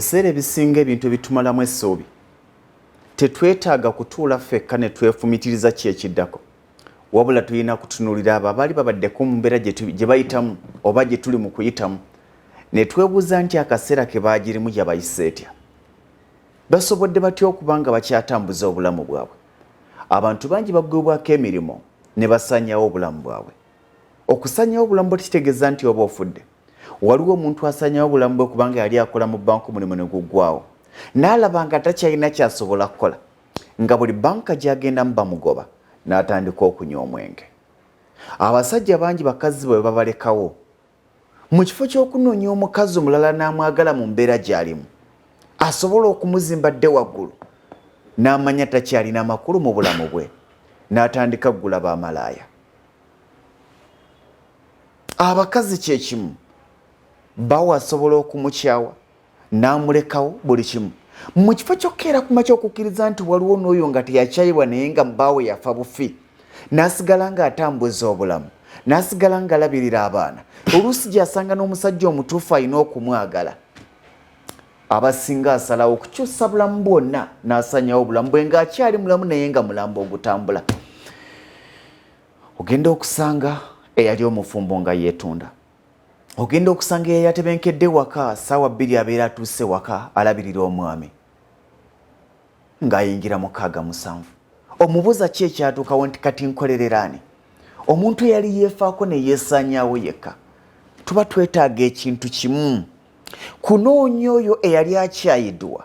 ebiseera ebisinga ebintu bitumalamu essuubi tetwetaaga kutuula ffekka ne twefumitiriza ki ekiddako wabula tulina kutunuulira abo abaali babaddeko mu mbeera gye bayitamu oba gye tuli mu kuyitamu ne twebuuza nti akaseera ke baagirimu yabayise etya basobodde batya okuba nga bakyatambuza obulamu bwabwe abantu bangi baggwibwako emirimu ne basanyawo obulamu bwabwe okusanyawo obulamu bwe kitegeeza nti oba ofudde waliwo omuntu asanyawo obulamu bwe kubanga yali akola mu banka omulimu ne guggwawo n'alaba nga takyalina kyasobola kukola nga buli banka gy'agendamu bamugoba n'atandika okunywa omwenge abasajja bangi bakazi bwe babalekawo mu kifo ky'okunoonya omukazi omulala n'amwagala mu mbeera gy'alimu asobola okumuzimba dde waggulu n'amanya takyalina makulu mu bulamu bwe n'atandika kugula bamalaaya abakazi kyekimu bawo asobola okumukyawa n'amulekawo buli kimu mu kifo kyokkeera ku makya okukkiriza nti waliwo n'oyo nga teyakyayibwa naye nga baawe yafa bufi n'asigala ng'atambuza obulamu n'asigala ng'alabirira abaana oluusi gy'asanga n'omusajja omutuufu alina okumwagala abasinga asalawo okukyusa bulamu bwonna n'asanyawo obulamu bwe ng'akyali mulamu naye nga mulambo ogutambula ogenda okusanga eyali omufumbo nga yeetunda ogenda okusanga eyali atebenkedde waka ssaawa 2 abeera atuuse waka alabirira omwami ng'ayingira mu 7 omubuuza ki ekyatuukawo nti kati nkolereraani omuntu eyali yeefaako ne yeesaanyaawo yekka tuba twetaaga ekintu kimu kunoonya oyo eyali akyayiddwa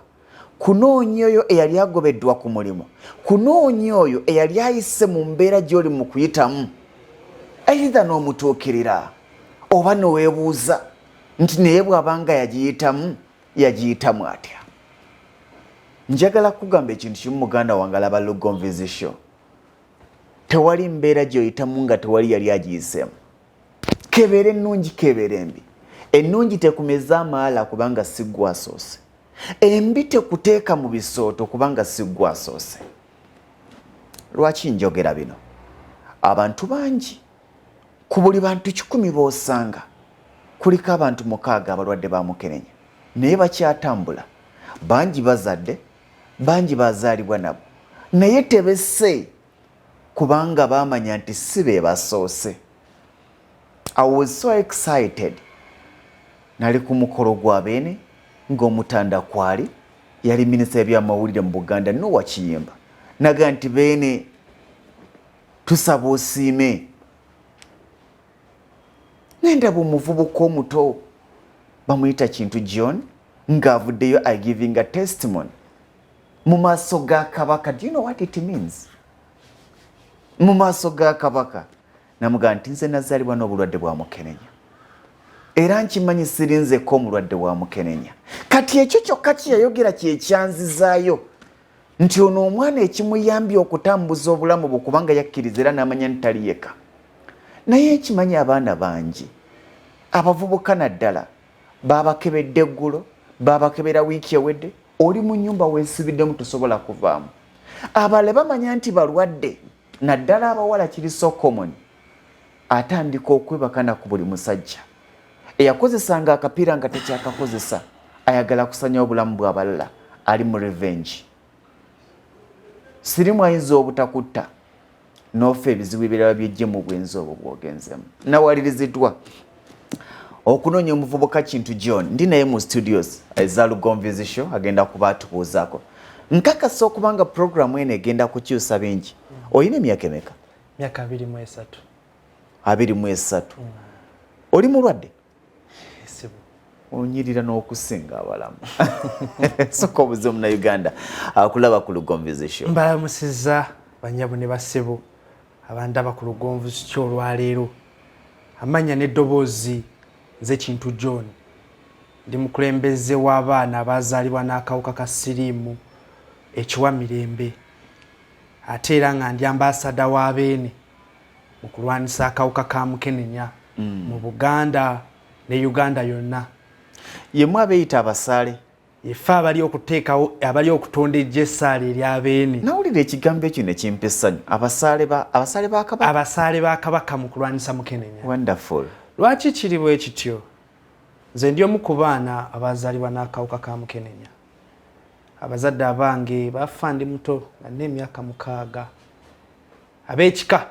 kunoonya oyo eyali agobeddwa ku mulimu kunoonya oyo eyali ayise mu mbeera gy'oli mu kuyitamu eitha n'omutuukirira oba noweebuuza nti naye bw'abanga yagiyitamu atya njagala kugamba ekintu kimu muganda wange alaba Lugonvizi Show tewali mbeera gy'oyitamu nga tewali yali agiyiseemu kebeera ennungi kebeera embi ennungi tekumeza amaala kubanga si ggwe asoose embi tekuteeka mu bisooto kubanga si ggwe asoose lwaki njogera bino abantu bangi ku buli bantu 10 b'osanga kuliko abantu 6 abalwadde ba mukenenya naye bakyatambula bangi bazadde bangi bazaalibwa nabo naye tebesse kubanga baamanya nti si be basoose. I was so excited nali ku mukolo gwa Beene ng'omutanda kwali yali minisita y'ebyamawulire mu Buganda Nowa Kiyimba naga nti Beene tusaba osiime nendaba omuvubuka omuto bamuyita Kintu John ng'avuddeyo I giving a testimony mu maaso ga Kabaka. Do you know what it means? Mu maaso ga Kabaka namuga nti nze nazaalibwa n'obulwadde bwa mukenenya era nkimanyi sirinzeko omulwadde bwa mukenenya. Kati ekyo kyokka kyeyayogera kyekyanzizaayo nti ono omwana ekimuyambye okutambuza obulamu bwe kubanga yakkiriza era n'amanya nti tali yekka. Naye nkimanyi abaana bangi abavubuka naddala baabakebedde eggulo baabakebera wiiki ewedde oli mu nnyumba weesibiddemu tosobola kuvaamu. Abala bamanya nti balwadde naddala abawala kiri so common atandika okwebakana ku buli musajja eyakozesanga akapiira nga tekyakakozesa ayagala kusanya obulamu bw'abalala ali mu revenge. Sirimu ayinza obutakutta n'ofa ebizibu ebirala by'ejje mu bwenzi obwo bw'ogenzemu. Nawaliriziddwa okunoonya omuvubuka Kintu John ndi naye mu studios eza Lugonvizi Show agenda kuba atubuuzaako. Nkakasa okubanga programu eno egenda kukyusa bingi. Oyina emyaka emeka? Myaka 23. 23. Oli mulwadde? Sibu. Onyirira n'okusinga abalamu. Soka obuze mu Uganda akulaba ku Lugonvizi Show. Mbalamusiza banyabu ne basibu abandaba ku Lugonvizi Show olwaleero. Amanya n'eddoboozi nze Kintu John ndi mukulembeze w'abaana abazaalibwa n'akawuka ka siriimu ekiwa mirembe ate era nga ndi ambasada wa Beene mu kulwanisa akawuka ka mukenenya mu Buganda ne Uganda yonna. Yemwe abeeyita abasaale ife abali okuteekawo abali okutonda ejjessaale erya Beene. Nawulira ekigambo ekyo ne kimpa essanyu. Abasaale ba Kabaka? Abasaale ba Kabaka mu kulwanisa mukenenya. Wonderful. Lwaki kiri bwe kityo? nze ndi omu ku baana abazaalibwa n'akawuka ka mukenenya. Abazadde abange bafa ndi muto nga nina emyaka 6. Ab'ekika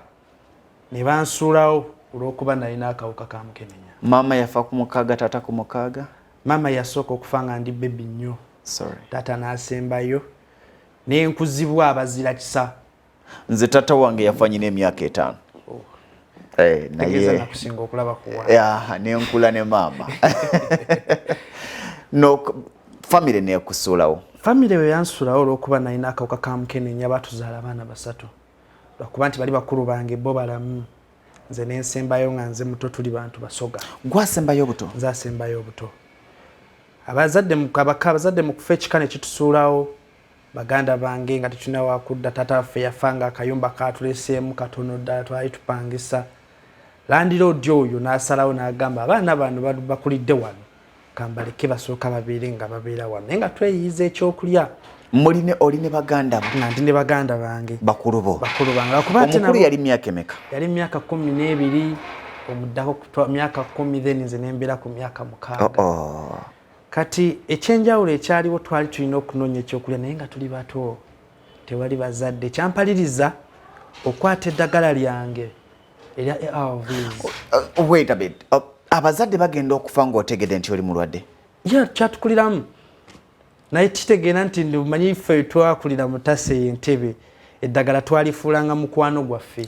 ne bansuulawo olw'okuba nalina akawuka ka mukenenya. Mama yafa ku 6, tata ku 6? Mama yasooka okufa nga ndi bebi nnyo. Sorry. Tata n'asembayo n'enkuzibwa abazira kisa. Nze tata wange yafa nyina emyaka 5. Naye nakusinga okulaba kuwa. N'enkula ne mama. No, family ne kusuulawo. Family we yansuulawo olw'okuba nalina akawuka ka mukenenya batuzaala abaana 3. Lwakuba nti bali bakulu bange bo balamu. Nze n'ensembayo nga nze muto tuli bantu basoga. Gwasembayo buto? Nze asembayo buto. Abazadde mu kufa ekika ne kitusuulawo baganda bange nga tetulina wakudda. Tata waffe yafa nga akayumba katuleseemu katono ddala twali tupangisa. Landlord oyo n'asalawo n'agamba abaana bano bakulidde wano kambaleke basooka babeere nga babeera wano naye nga tweyiyiza ekyokulya. Oline baganda bo? Nga ndi ne baganda bange. Bakulu bo? Bakulu bange. Omukulu yali myaka emeka? Yali myaka 12, omuddako myaka 10, then nze nembeera ku myaka 6. Kati ekyenjawulo ekyaliwo twali tulina okunoonya ekyokulya naye nga tuli bato tewali bazadde. Kyampaliriza okwata eddagala lyange erya ARVs. Wait a bit. Abazadde bagenda okufa ng'otegedde nti oli mulwadde? Kyatukuliramu naye kitegeera nti ndimanyi ffe twakulira Mutase Entebbe eddagala twalifuulanga mukwano gwaffe.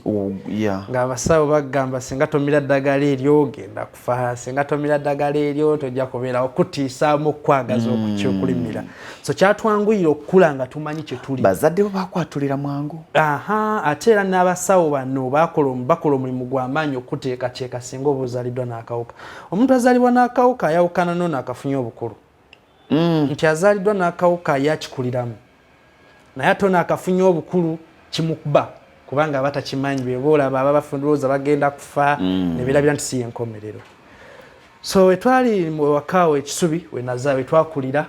Nga abasawo bagamba singa tomira ddagala eryo ogenda kufa, singa tomira ddagala eryo tojja kubeerawo, kutiisaamu okwagaza okukyokulimira. So kyatwanguyira okukula nga tumanyi kye tuli. Bazadde bo bakwatulira mwangu? Ate era n'abasawo bano bakola omulimu gw'amaanyi okuteekateeka singa oba ozaaliddwa n'akawuka. Omuntu azaalibwa n'akawuka ayawukana n'ono akafunye obukulu. Nti azaaliddwa n'akawuka yakikuliramu. Naye ate ono akafunye obukulu kimukuba kubanga batakimanyi be boolaba aba bafundulooza bagenda kufa ne birabira nti si yenkomerero. So etwali wakaawo ekisubi we twakulira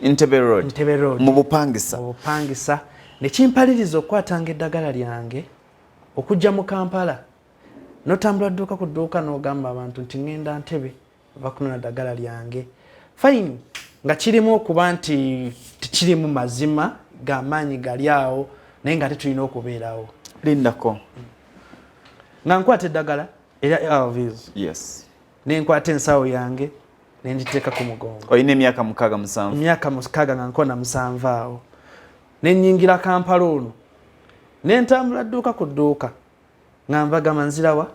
Entebbe Road. Mu bupangisa. Ne kimpaliriza okwatanga eddagala lyange okujja mu Kampala. N'otambula dduuka ku dduuka n'ogamba abantu nti ngenda Ntebbe ova kunona ddagala lyange. Fine. Nga kirimu okuba nti tikirimu mazima g'amaanyi gali awo naye nga tetulina okubeerawo. Lindako. Nga nkwata eddagala erya ARVs. Yes. Ne nkwata ensawo yange ne ngiteeka ku mugongo. Olina emyaka 6. Emyaka 6 nga nkona 7 awo. Ne nnyingira Kampala ono. Ne ntambula dduuka ku dduuka. Nga nvagama nzirawa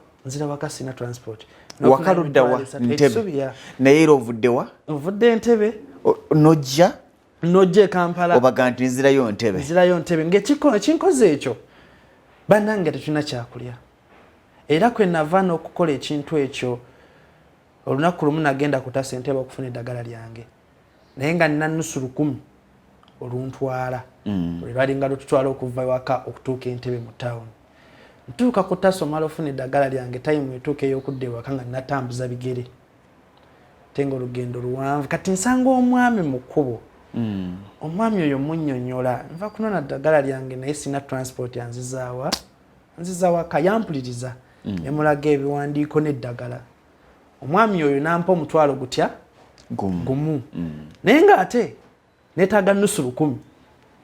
kasina transport. Wakaluddawa Ntebbe. Naye era ovuddewa? Nvudde Ntebbe. Nojja Kampala. Obaga nti nzirayo Ntebbe. Ng'ekinkoze ekyo bannange tetulina kyakulya. Era kwe nava n'okukola ekintu ekyo olunaku lumu nagenda kutasa Entebbe okufuna eddagala lyange. Naye nga nina nnusu 10 oluntwala. Lwalinga lututwala okuva ewaka okutuuka Entebbe mu town. Ntuuka ku tasa omala ofuna eddagala lyange tayimu etuuka ey'okudda ewaka nga natambuza bigere. Tenga olugendo luwanvu. Kati nsanga omwami mu kkubo. Omwami oyo munnyonnyola nva kunona ddagala lyange naye sina transport yanzizaawa. Nzizaawa kayampuliriza ne mulaga ebiwandiiko n'eddagala. Omwami oyo nampa omutwalo gutya? Gumu. Naye ng'ate neetaaga nnusu 10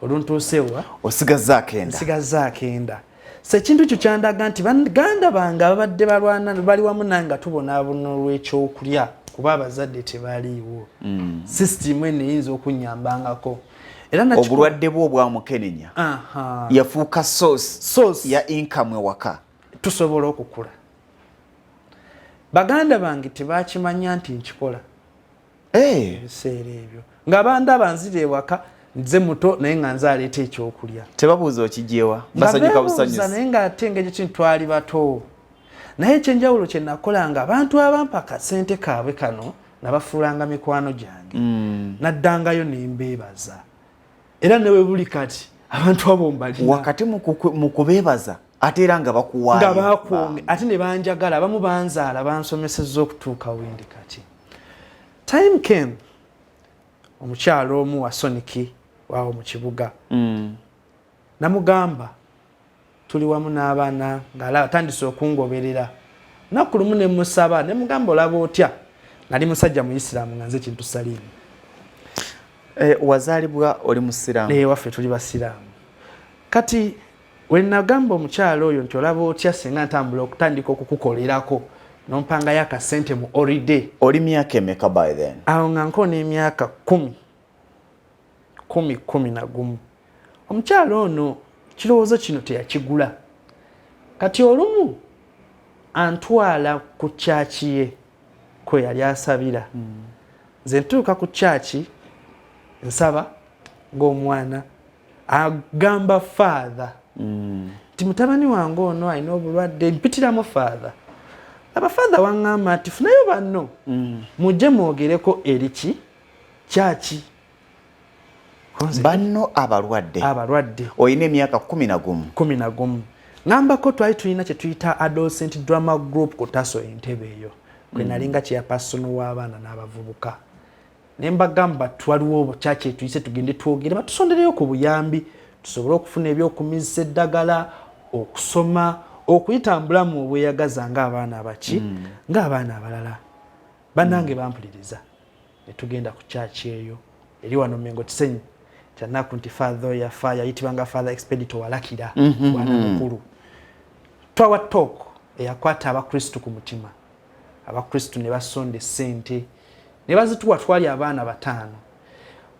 oluntuusewa. Osigazza 9. So ekintu ekyo kyandaga nti baganda bange ababadde balwana bali wamu nange tubonaabona olw'ekyokulya kuba abazadde tebaliiwo. System eno eyinza okunnyambangako. Obulwadde bwo obwa mukenenya yafuuka source ya income ewaka. Tusobola okukula. Baganda bange tebakimanya nti nkikola. Ebiseera ebyo. Nga banda banzira ewaka nze muto naye nga nze aleeta ekyokulya. Tebabuuza okijjewa? Basanyuka busanyusi. Naye nga ate engeri kintu twali bato. Naye ekyenjawulo kye nakolanga abantu abampa kasente kaabwe kano nabafuulanga mikwano gyange. Naddangayo ne mbeebaza. Era newe buli kati abantu abo mbalina. Wakati mu kubeebaza ate era nga bakuwaayo. Nga bakuwonge ate ne banjagala abamu banzaala bansomesezza okutuuka wendi kati. Time came. Omukyalo omu wa Soniki waawo mu kibuga. Namugamba tuli wamu n'abaana ng'ala atandise okungoberera. Naku lumu ne musaba ne mugamba olaba otya nali musajja mu Islam nga nze kintu salimu. Wazalibwa oli musiramu? Waffe tuli basiramu. Kati we nagamba omukyalo oyo nti olaba otya singa ntambula okutandika okukukolerako nompanga yakasente mu holiday. Oli myaka emeka by then? Awo nga nkoona emyaka 10 omukyalo ono kirowoozo kino teyakigula. Kati olumu antwala ku kyaki ye kwe yali asabira. Nze ntuuka ku kyaki nsaba ng'omwana agamba father nti mutabani wange ono alina obulwadde mpitiramu father. Abafather waŋŋamba nti funayo banno mujje mwogereko eriki kyaki banno abalwadde. Oyina emyaka 11. Ngambako twali tulina kye tuyita adolescent drama group ku Taso Entebbe eyo kwe nalinga chairperson w'abaana n'abavubuka. Ne mbagamba twaliwo kyaki tuyise tugende twogere batusondereyo ku buyambi tusobole okufuna ebyokumizisa eddagala, okusoma, okuyitambula mu obweyagaza ng'abaana abaki ng'abaana abalala. Bannange bampuliriza ne tugenda ku kyaki eyo eri wano Mengo Kisenyi kyanaku nti father yafa yayitibwanga Father Expeditor Walakira bwana mukulu. Twawa talk eyakwata abakristu ku mutima. Abakristu ne basonde sente ne bazituwa twali abaana 5.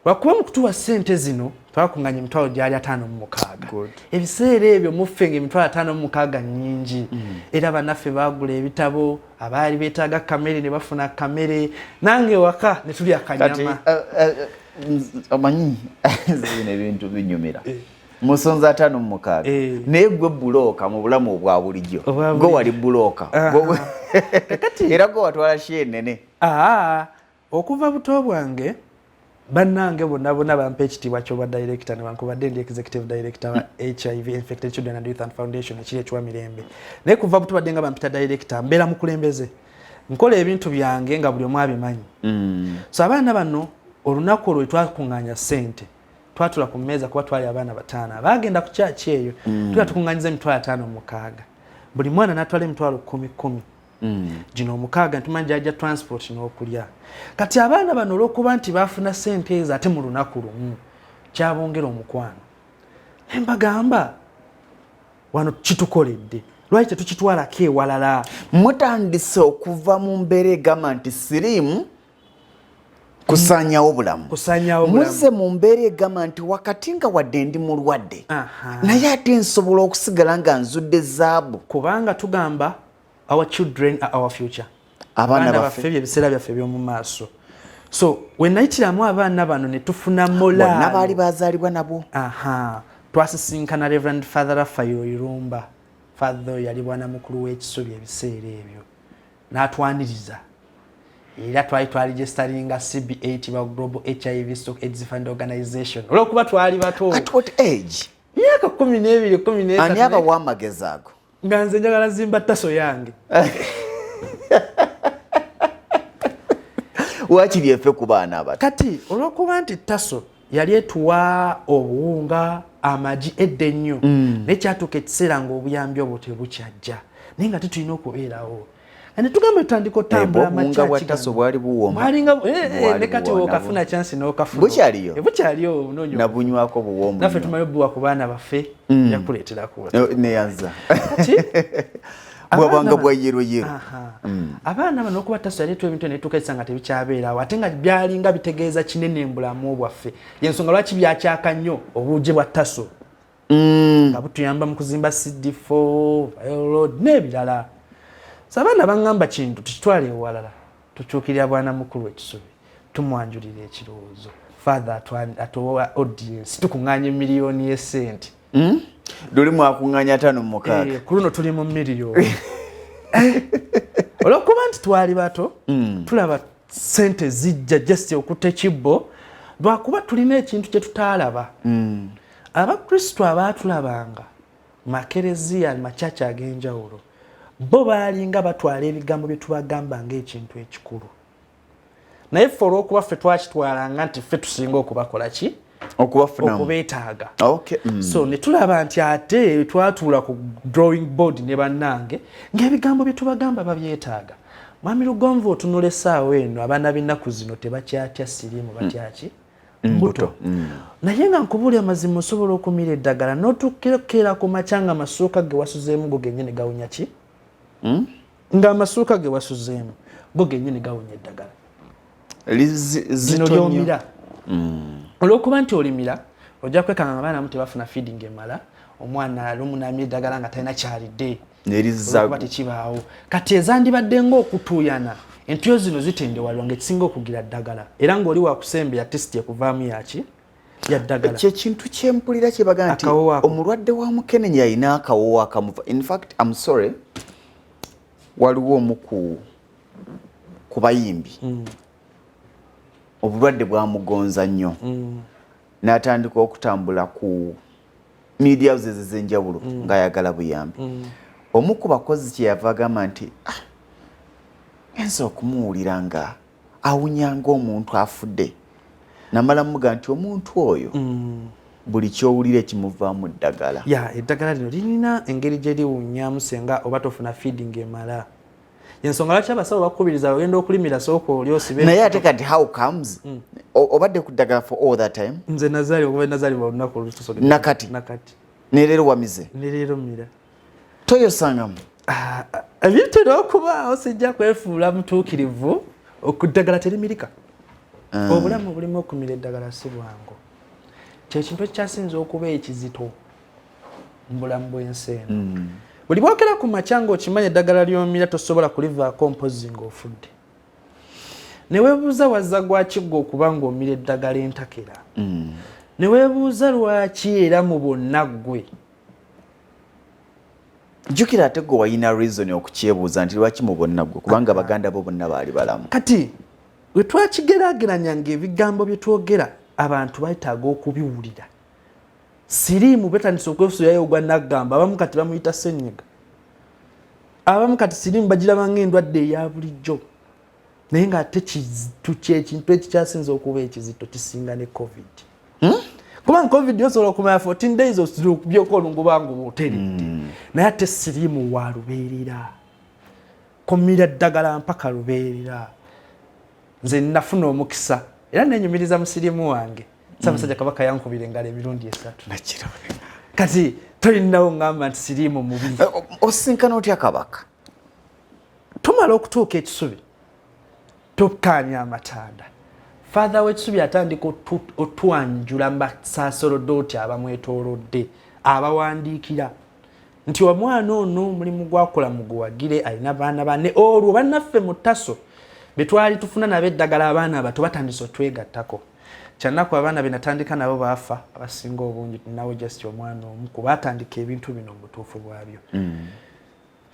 Lwakuba mu kutuwa sente zino twakunganya emitwalo gyali 56. Ebiseera ebyo muffe ng'emitwalo 56 nnyingi. Era bannaffe baagula ebitabo, abaali beetaaga kamere ne bafuna kamere, nange waka ne tulya akanyama. Omanyi zino ebintu binyumira. Musonza 56 naye gwe bulooka mu bulamu obwa bulijjo gwe wali bulooka era gwe watwala shenene. Okuva buto bwange bannange bonna bampa ekitiibwa ky'obwa director ne bankubadde ndi executive director wa HIV Infected Children and Youth and Foundation ekiri ekiwa Mirembe. Naye kuva buto badde nga bampita director mbeera mukulembeze nkola ebintu byange nga buli omu abimanyi. So abaana bano olunaku olwo twakunganya sente twatula ku mmeeza kuba twali abaana 5 bagenda ku kyaki eyo tukunganyiza emitwalo 56. Buli mwana n'atwala emitwalo 10. Gino 6 ntumanyi gyajja transport n'okulya. Kati abaana bano olw'okuba nti baafuna sente ezo ate mu lunaku lumu kyabongera omukwano. Ne mbagamba wano kitukoledde lwaki tetukitwalako ewalala. Mutandise okuva mu mbeera egamba nti siriimu kusanyawo bulamu. Muze mu mbeera egamba nti wakati nga wadde ndi mulwadde naye ate nsobola okusigala nga nzudde zaabu. Kubanga tugamba our children are our future. Abaana baffe ebiseera byaffe by'omu maaso. So we nayitiramu abaana bano ne tufuna mola bonna baali bazaalibwa nabo. Twasisinkana Reverend Father Rafael Irumba. Father yali bwana mukulu w'ekisubi ebiseera ebyo n'atwaniriza. Era twali registeringa CB8 ba Global HIV/AIDS Fund Organization. Olwokuba twali bato. At what age? Myaka 12, 13. Ani aba w'amagezi ago? Nga nze njagala zimba Taso yange. Wakiri efe ku baana abato. Kati olwokuba nti Taso yali etuwa obuwunga amagi edde nnyo. Nekyatuuka ekiseera ng'obuyambi obwo tebukyajja. Naye nga tetulina okubeerawo. Ane tugamba tutandika otambula amachachi. Bunga Taso bwali buwoma. Mwalinga ne kati okafuna chance n'okafuna. Bukyaliyo. Bukyaliyo nonyo. Na bunywako buwoma. Naffe tumayo buwa ku baana baffe yakuleetera ko. Ne yanza. Kati bwabanga bwa yero. Abaana bano okuba Taso yali ebintu ne tukayisanga tebikyabeerawo ate nga byalinga bitegeeza kinene mbulamu bwaffe. Yensonga lwaki byakyaka nnyo obuje bwa Taso. Nga butuyamba mu kuzimba CD4, Road n'ebirala. Sabana bangamba kintu tukitwale ewalala tukyukirira bwana mukulu ekisubi tumwanjulira ekirowoozo father atowa audience tukunganya miliyoni y'esente duli mwakunganya 5 kuno tuli mu miliyoni olwokuba nti twali bato tulaba sente zijja just okutta ekibbo lwakuba tulina ekintu kye tutaalaba. Abakristu abaatulabanga makereziya machachi ag'enjawulo bo balinga batwala ebigambo bye tubagamba ng'ekintu ekikulu. Naye ffe olw'okuba ffe twakitwalanga nti ffe tusinga okubakola ki? Okubeetaaga. So ne tulaba nti ate twatuula ku drawing board ne bannange ng'ebigambo bye tubagamba babyetaaga. mwami Lugonvu otunula essaawa eno abaana b'ennaku zino tebakyatya siriimu batyaki mbuto naye nga nkubuulira amazima osobola okumira eddagala n'otukkira ku macanga amasuuka ge wasuzeemu go gennyini gawunya ki nga amasuuka ge wasuzeemu go gennyini gawunya eddagala zino lyomira olw'okuba nti olimira ojja kwekanga abaanamu tebafuna feeding emala omwana lumunamira eddagala nga talina kyalidde olw'okuba tekibaawo kati ezandibadde ng'okutuuyana entuyo zino zitendewalwa ng'ekisinga okugira ddagala era ng'oli wakusembera tesiti ekuvaamu yaki ya ddagala kye kintu kyempulira kye baga nti omulwadde wa mukenenya alina akawoowo akamuva. In fact I'm sorry, waliwo omu ku bayimbi obulwadde bwamugonza nnyo n'atandika okutambula ku media houses ez'enjawulo ng'ayagala buyambi. Omu ku bakozi kye yava agamba nti ngenza okumuwulira nga awunyanga omuntu afudde namala muga nti omuntu oyo buli kyowulira ekimuvaamu ddagala. Eddagala lino lirina engeri gye liwunyaamu senga oba tofuna feeding emala. Yensonga lwaki abasawo bakubiriza ogenda okulimira sooka oli osibe. Naye ate kati how comes obadde ku ddagala for all that time? Nze nazaali okuba nazaalibwa olunaku olutusooka nakati ne leero wamize ne leero mira toyosangamu ebitera okubaawo sijja kwefuula mutuukirivu okuddagala terimirika. Obulamu bulimu okumira eddagala si bwangu. Kyekintu ekyasinza okuba ekizito mu bulamu bw'ensi eno. Buli bwokera ku macanga okimanya eddagala ly'omira tosobola kulivaako mpozi ng'ofudde. Ne weebuuza wazza gwaki gwe okuba ng'omira eddagala entakera. Ne weebuuza lwaki era mu bonna ggwe. Jjukira ate gwe walina reason okukyebuuza nti lwaki mu bonna ggwe kubanga baganda bo bonna baali balamu. Kati bwe twakigeraageranya ng'ebigambo bye twogera abantu bayitaaga okubiwulira. Siriimu betandise okwefuulayo ogwa naggamba abamu kati bamuyita ssenyiga. Abamu kati siriimu bagiraba ng'endwadde eya bulijjo. Naye ng'ate ekintu ekikyasinza okuba ekizito kisinga ne COVID. Kubanga COVID yosobola okumala 14 days okubyeko olungubanga obuteredde. Naye ate siriimu wa lubeerera. Komira ddagala mpaka lubeerera. Nze nafuna omukisa era nenyumiriza musiriimu wange. Ssaabasajja Kabaka yankubira engalo emirundi 3. Nakirabule. Kati tolinawo ngamba nti siriimu mubi. Osinkana otya Kabaka? Tumala okutuuka ekisubi tukkaanya amatanda. Father w'ekisubi atandika otwanjula mbasaasolodde abamwetoolodde abawandiikira nti omwana ono mulimu gwakola muguwagire alina baana banne olwo bannaffe mu Taso be twali tufuna nabo eddagala abaana abato batandise otwegattako. Kyannaku abaana be natandika nabo baafa abasinga obungi nawe just omwana omu kuba atandika ebintu bino mu butuufu bwabyo.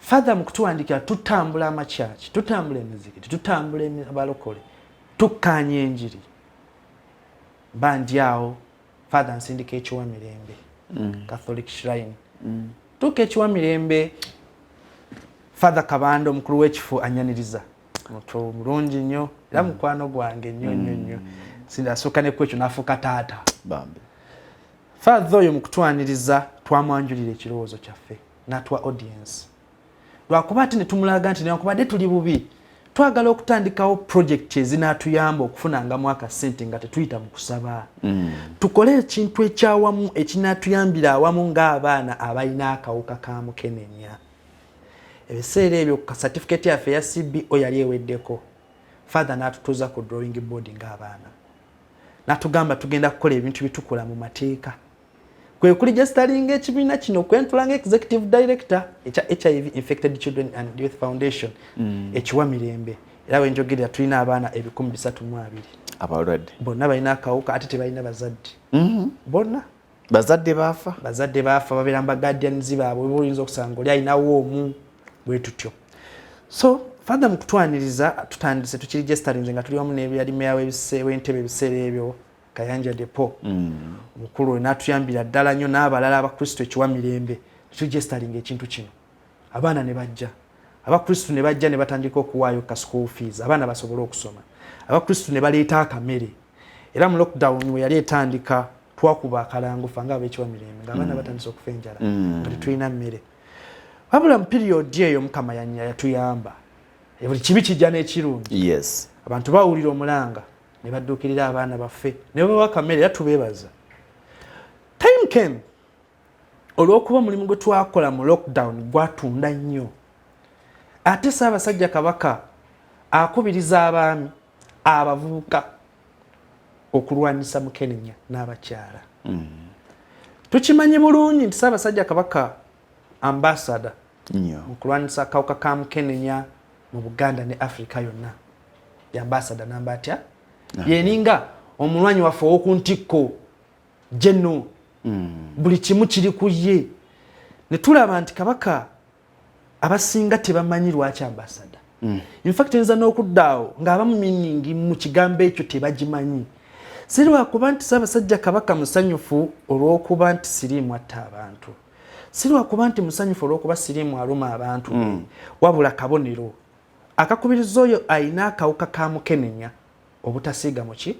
Father mu kutuwandikira tutambula amakyaki, tutambula emizikiti, tutambula abalokole, tukkaanya enjiri. Bandi awo Father nsindika ekiwa Mirembe, Catholic Shrine. Tuka ekiwa Mirembe, Father Kabando omukulu w'ekifo anyaniriza. Muto mulungi nnyo era mukwano gwange nnyo. Sindasooka ne kwekyo n'afuuka taata. Bambi. Father oyo mu kutwaniriza twamwanjulira ekirowoozo kyaffe n'atuwa audience. Lwakuba ate ne tumulaga nti newankubadde tuli bubi twagala okutandikawo project ezinaatuyamba okufunangamu akasente nga tetuyita mu kusaba. Tukole ekintu ekyawamu ekinaatuyambira awamu ng'abaana abalina akawuka ka mukenenya. Ebiseera ebyo ka certificate yaffe ya CBO yali eweddeko. Father n'atutuuza ku drawing board ng'abaana. N'atugamba tugenda kukola ebintu bitukola mu mateeka. Kwe kuli gesitalinga ekibiina kino kwentula nga executive director ekya HIV Infected Children and Youth Foundation ekiwa Mirembe. Era wenjogerera tulina abaana 320. Abalwadde. Bonna balina akawuka ate tebalina bazadde. Bonna. Bazadde baafa? Bazadde baafa babeera mba guardians baabwe oyinza okusanga oli alinawo omu bwe tutyo. So Father mu kutwaniriza tutandise tukiregisterinze nga tuli wamu n'ebyali meya w'entebe ebiseera ebyo Kayanja Depo. Omukulu n'atuyambira ddala nnyo n'abalala abakristo ekiwa Mirembe turegisteringa ekintu kino. Abaana ne bajja. Abakristo ne bajja ne batandika okuwaayo ka school fees abaana basobole okusoma. Abakristo ne baleeta akamere. Era mu lockdown we yali etandika twakuba akalango fanga ab'ekiwa Mirembe ng'abaana batandise okufa enjala nga tetulina mmere. Wabula mu period eyo Mukama yatuyamba buli kibi kijja n'ekirungi. Yes. Abantu bawulira omulanga ne baddukirira abaana baffe ne babawa kamere era tubeebaza. Time came olw'okuba omulimu gwe twakola mu lockdown gwatunda nnyo. Ate Ssaabasajja Kabaka akubiriza abaami abavubuka okulwanisa Mukenenya n'abakyala. Tukimanyi bulungi nti Ssaabasajja Kabaka ambassador mu kulwanisa akawuka ka Mukenenya mu Buganda ne Africa yonna. Ya ambassador namba atya? Yeninga omulwanyi waffe ow'oku ntikko General. Buli kimu kiri ku ye. Ne tulaba nti Kabaka abasinga tebamanyi lwaki ambassador. In fact nza n'okuddaawo ng'abamu meaning mu kigambo ekyo tebagimanyi. Si lwakuba nti Ssaabasajja Kabaka musanyufu olw'okuba nti Siriimu atta abantu. Si lwakuba nti musanyufu olw'okuba Siriimu aluma abantu. Wabula kabonero. Akakubiriza oyo ayina akawuka ka Mukenenya obutasiiga muki?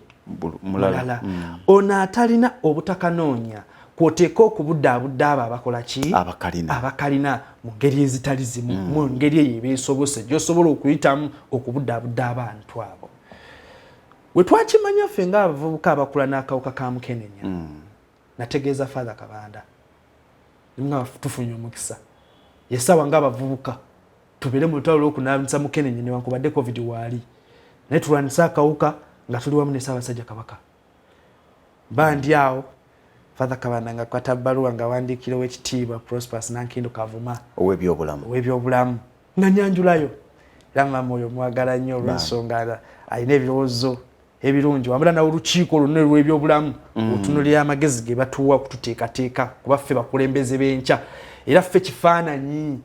Mulala. Ono atalina obutakanoonya kwoteeka okubuddabudda abo abakola ki? Abakalina mu ngeri ezitali zimu, mu ngeri eyo ebeesobose gy'osobola okuyitamu okubuddabudda abantu abo. We twakimanya ffe ng'abavubuka abakula n'akawuka ka Mukenenya. Nategeeza Father Kabanda. Nga tufunye omukisa. Yesawa ng'abavubuka tubeere mu lutalo lw'okunaabisa Mukenenya newankubadde COVID waali. Naye tulwanisa akawuka nga tuli wamu ne Ssaabasajja Kabaka. Bandi awo Father Kabanda nga kwata bbaluwa nga wandiikira Oweekitiibwa Prosperous Nankindo Kavuma ow'ebyobulamu nga nyanjulayo. Era maama oyo mwagala nnyo olw'ensonga alina ebirowoozo ebirungi wabula nawe olukiiko lwonna olw'ebyobulamu otunulira amagezi ge batuwa okututeekateeka kuba ffe bakulembeze b'enkya era ffe kifaananyi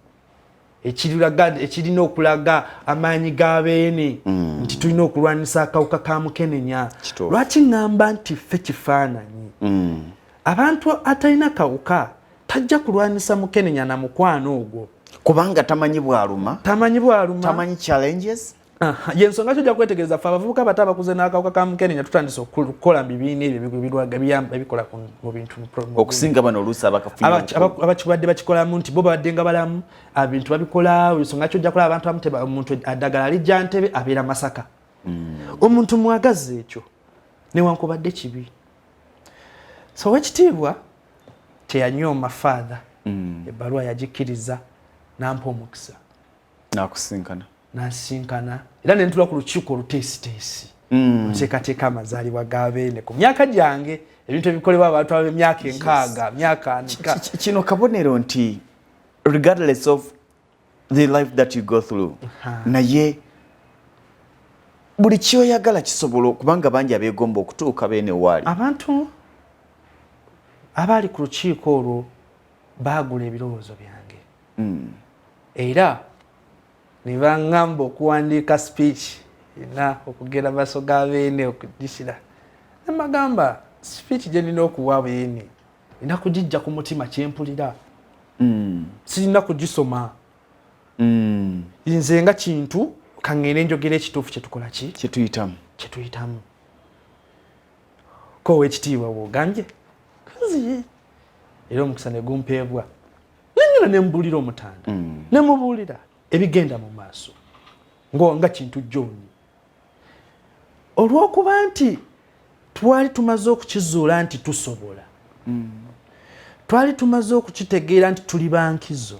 ekirina okulaga amaanyi g'abeene nti tulina okulwanisa akawuka ka Mukenenya. Lwaki ŋŋamba nti ffe kifaananyi? Abantu atalina kawuka tajja kulwanisa Mukenenya na mukwano ogwo kubanga tamanyi bwaluma, tamanyi challenges. Yensonga tujja kwetegereza ffe abavubuka bato abakuze n'akawuka ka Mukenenya tutandise okukola mu bibiina ebyo ebikola mu bintu okusinga bano oluusi abakibadde bakikolamu nti bo babadde nga balamu ebintu babikola. Ensonga ki ojja kulaba abantu abamu omuntu Ddagala Lya Ntebe abeera Masaka. Omuntu mwagazi ekyo newankubadde kibi. So Oweekitiibwa teyanyooma Father. Ebbaluwa yagikkiriza n'ampa omukisa. N'asinkana era ne ntula ku lukiiko oluteesiteesi. Nteekateeka amazaalibwa g'abeene ku myaka gyange ebintu ebikolebwa abantu ab'emyaka enkaaga myaka kino kabonero nti regardless of the life that you go through naye buli kyoyagala kisobola kubanga bangi abeegomba okutuuka beene waali. Abantu abaali ku lukiiko olwo baagula ebirowoozo byange era ne baŋŋamba okuwandiika speech ina okugera maaso g'abeene okugishira. Ne mbagamba speech gye nina okuwa beene nina kugijja ku mutima kyempulira. Sirina kugisoma. Nze nga kintu kaŋŋende njogera ekituufu kye tukola ki? Kyetuyitamu. Ko Oweekitiibwa bw'ogambye kazi era omukisa ne gumpeebwa. Nennyina ne mbuulira Omutanda ne mubuulira ebigenda mu maaso nga kintu John. Olw'okuba nti twali tumaze okukizuula nti tusobola. Twali tumaze okukitegeera nti tuli bankizo.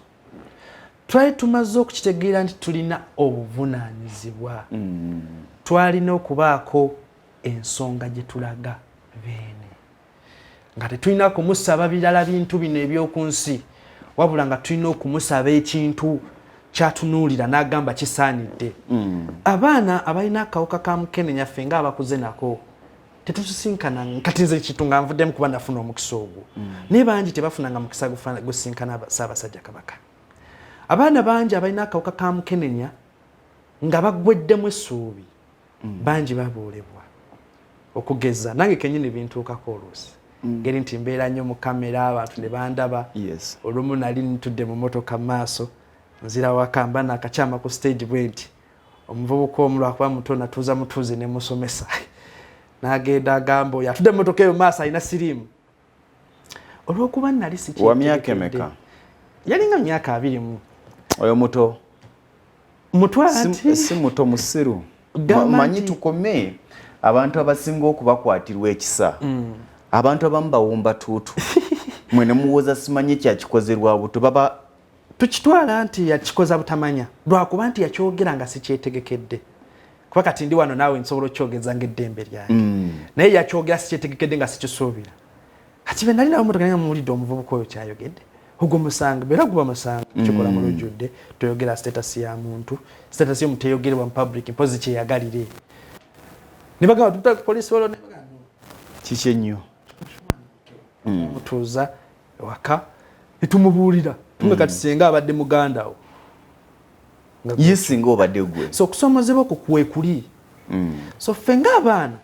Twali tumaze okukitegeera nti tulina obuvunaanyizibwa. Twalina okubaako ensonga gye tulaga beene. Nga tetulina kumusaba birala bintu bino eby'oku nsi wabula nga tulina okumusaba ekintu kyatunuulira n'agamba kisaanidde. Abaana abalina akawuka ka Mukenenya ffe ng'abakuze nako tetusinkana kati nze kitu nga nvuddemu kuba nafuna omukisa ogwo. Naye bangi tebafunanga mukisa gusinkana Ssaabasajja Kabaka. Abaana bangi abalina akawuka ka Mukenenya nga baggweddemu essuubi bangi babuulebwa. Okugeza nange kennyini bintuukako oluusi. Ngeri nti mbeera nnyo mu kamera abantu ne bandaba. Olumu nali ntudde mu motoka mu maaso nzira wakamba n'akakyama ku stage bwe nti omuvubuka omu lwakuba muto natuuza mutuuzi ne musomesa. N'agenda agamba oyo atudde mu motoka eyo maaso alina Siriimu. Olw'okuba nali wa myaka emeka? Yalinga myaka 20. Oyo muto mutwala nti si muto musiru manyi tukome abantu abasinga okubakwatirwa ekisa abantu abamu bawumba tuutu mwene muwoza simanyi kyakikozerwa buto baba tukitwala nti yakikoza butamanya lwakuba nti yakyogera nga sikyetegekedde kuba kati ndi wano naawe nsobola okyogeza ng'eddembe lyange naye yakyogera sikyetegekedde nga sikisuubira kati be nali nawe mutoganya muwulidde omuvubuka oyo kyayogedde ogwo musango beera guba musango kikola mu lujjudde toyogera status ya muntu status y'omuntu eyogerebwa mu public mpozi kyeyagalire ne bagamba tuta poliisi walo ne bagamba kiki ennyo mutuuza ewaka ne tumubuulira tumwe kati singa abadde muganda wo ye singa obadde gwe so okusomozebwa kukuwe kuli so ffe ng'abaana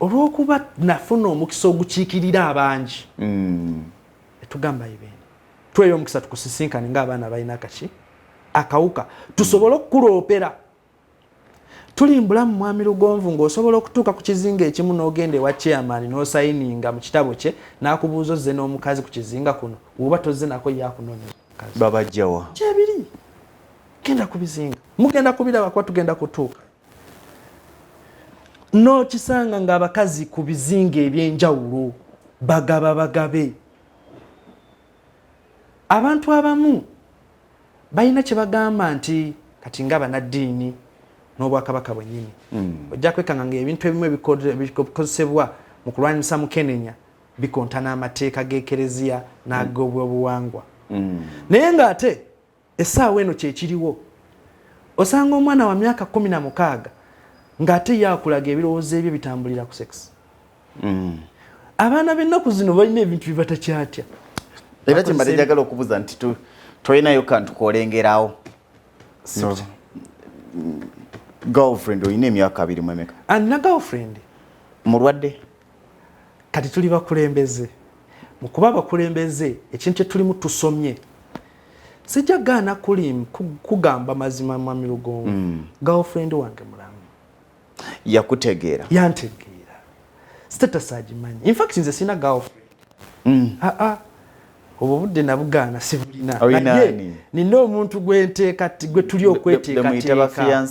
olw'okuba nafuna omukisa ogukiikirira abangi etugamba ibene tweyo omukisa tukusisinkane ng'abaana balina akawuka tusobole okukuloopera tuli mbulamu mwami Lugonvu ng'osobola okutuuka ku kizinga ekimu n'ogenda ewa chairman n'osayininga mu kitabo kye n'akubuuza ozze n'omukazi ku kizinga kuno oba tozze nako yakunoonya omukazi babajjawa kyebiri genda ku bizinga mugenda kubiraba kuba tugenda kutuuka n'okisanga ng'abakazi ku bizinga eby'enjawulo bagabe abantu abamu balina kye bagamba nti kati nga bannaddiini n'obwakabaka bwennyini ojja kwekanga ng'ebintu ebimu ebikozesebwa mu kulwanyisa mukenenya bikontana amateeka g'ekereziya n'ag'obyobuwangwa naye ng'ate essaawa eno kyekiriwo osanga omwana wa myaka 16 ng'ate yaakulaga ebirowoozo ebyo bitambulira ku sex abaana b'ennaku zino balina ebintu bibatakyatya era kyembadde njagala okubuuza nti tolinayo kantu koolengerawo girlfriend olina emyaka 2 mu emeka alina girlfriend mulwadde kati tuli bakulembeze mu kuba abakulembeze ekintu kye tulimu tusomye sijja gaana kugamba mazima mwami Lugonvu girlfriend wange mulamu yakutegeera yantegeera status agimanyi in fact nze sina girlfriend obwo budde nabugaana sibulina naye nina omuntu gwe tuli okweteekateeka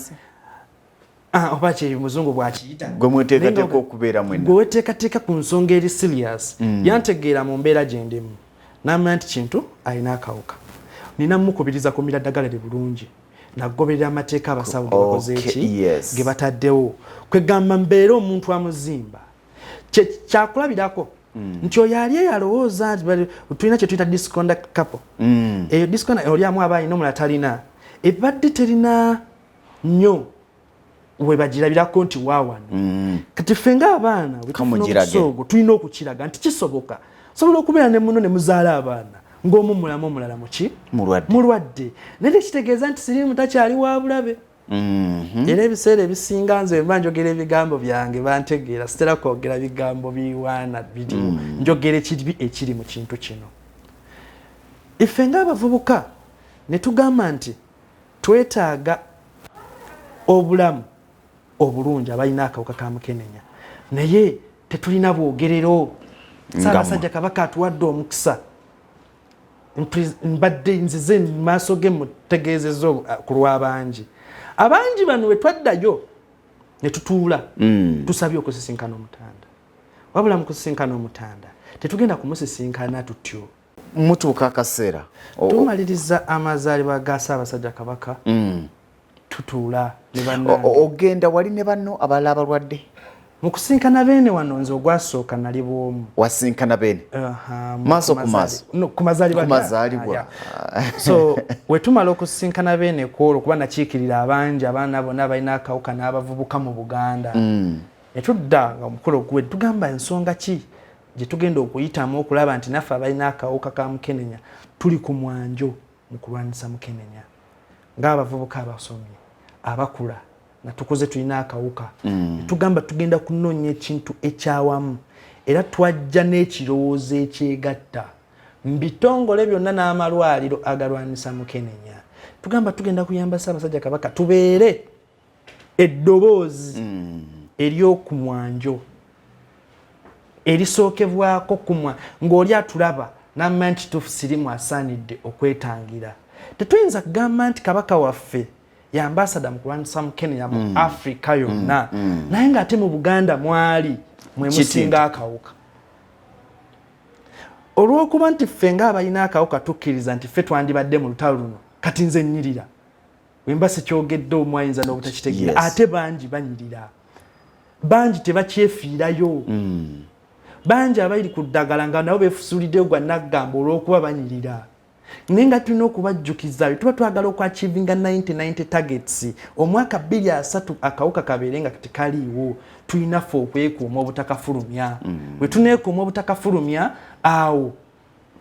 oba kye muzungu bw'akiyita gwe mweteekateeka okubeera mwena gwe weteekateeka ku nsonga eri serious yantegeera mu mbeera gye ndimu n'amanya nti kintu alina akawuka nina mukubiriza kumira ddagala lye bulungi nagoberera amateeka abasawo ge bakoze eki ge bataddewo kwegamba mbeera omuntu amuzimba kyakulabirako nti oyo ali eyalowooza nti tulina kye tuyita disconduct couple eyo disconduct olyamu aba alina omulala talina ebadde terina nnyo we bagirabirako nti waawano kati ffe ng'abaana ogwo tulina okukiraga nti kisoboka sobola okubeera ne muno ne muzaala abaana ng'omu mulamu omulala muki mulwadde naye tekitegeeza nti Siriimu takyali wa bulabe era ebiseera ebisinga nze mba njogera ebigambo byange bantegeera sitera kwogera bigambo biwaana biriwo njogera ekiri mu kintu kino ife ng'abavubuka ne tugamba nti twetaaga obulamu obulungi abalina akawuka ka mukenenya naye tetulina bwogerero Ssaabasajja Kabaka atuwadde omukisa mbadde nzize mu maaso ge mutegeezezza ku lw'abangi abangi bano we twaddayo ne tutuula tusabye okusisinkana omutanda wabula mu kusisinkana omutanda tetugenda kumusisinkana tutyo mutuuka akaseera tumaliriza amazaalibwa ga Ssaabasajja Kabaka tutuula ne bannange ogenda wali ne banno abalala abalwadde mu kusinkana beene wano nze ogwasooka nali bwomu wasinkana beene maaso ku maaso ku mazaalibwa so we tumala okusinkana beene kwolwo kuba nakiikirira abangi abaana bonna balina akawuka n'abavubuka mu Buganda ne tudda nga omukolo guwe tugamba ensonga ki gye tugenda okuyitamu okulaba nti naffe abalina akawuka ka mukenenya tuli ku mwanjo mu kulwanyisa mukenenya ng'abavubuka abasomye abakula natukoze tulina akawuka tugamba tugenda kunoonya ekintu ekyawamu era twajja n'ekirowoozo ekyegatta mbitongole byonna n'amalwaliro agalwanyisa mukenenya tugamba tugenda kuyamba Ssaabasajja Kabaka tubeere eddoboozi ery'oku mwanjo erisookebwako kumwa ng'oli atulaba n'amanya nti tufu Siriimu asaanidde okwetangira tetuyinza kugamba nti Kabaka waffe ya ambassador mu kulwanyisa mu Kenya mu Africa yonna naye nga ate mu Buganda mwali mwe musinga akawuka olw'okuba nti ffe ng'abalina akawuka tukkiriza nti ffe twandibadde mu lutalo luno kati nze nnyirira wemba sekyogedde omwayinza n'obutakitegeera ate bangi banyirira bangi tebakyefiirayo bangi abayiri ku ddagala nga nabo beefusuliddeyo gwa naggamba olw'okuba banyirira naye nga tulina okubajjukiza tuba twagala okwachivinga 90 targets omwaka 2030 akawuka kabeere nga tekaliiwo tulina ffe okwekuuma obutakafulumya bwe tuneekuuma obutakafulumya awo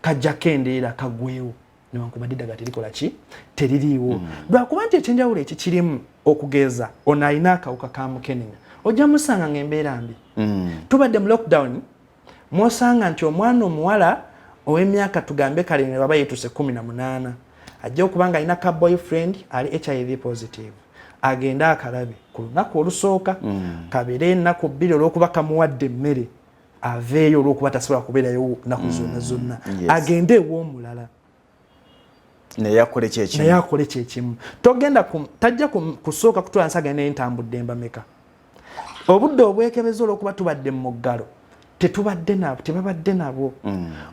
kajja kendeera kagwewo newankubadde eddagala terikola ki teririiwo lwakuba nti ekyenjawulo eki kirimu okugeza ono alina akawuka ka mukenenya ojja musanga ng'embeera mbi tubadde mu lockdown mwosanga nti omwana omuwala ow'emyaka tugambe kale ne baba yeetuse 18 ajja okuba nga alina ka boyfriend ali HIV positive agenda akalabe ku lunaku olusooka kabeere ennaku 2 olw'okuba kamuwadde emmere aveeyo olw'okuba tasobola kubeerayo nnaku zonna agende ew'omulala naye akole kyekimu togenda tajja kusooka kutwala nsagenda entambudde embameka obudde obwekebeza olw'okuba tubadde mu muggalo tebabadde nabo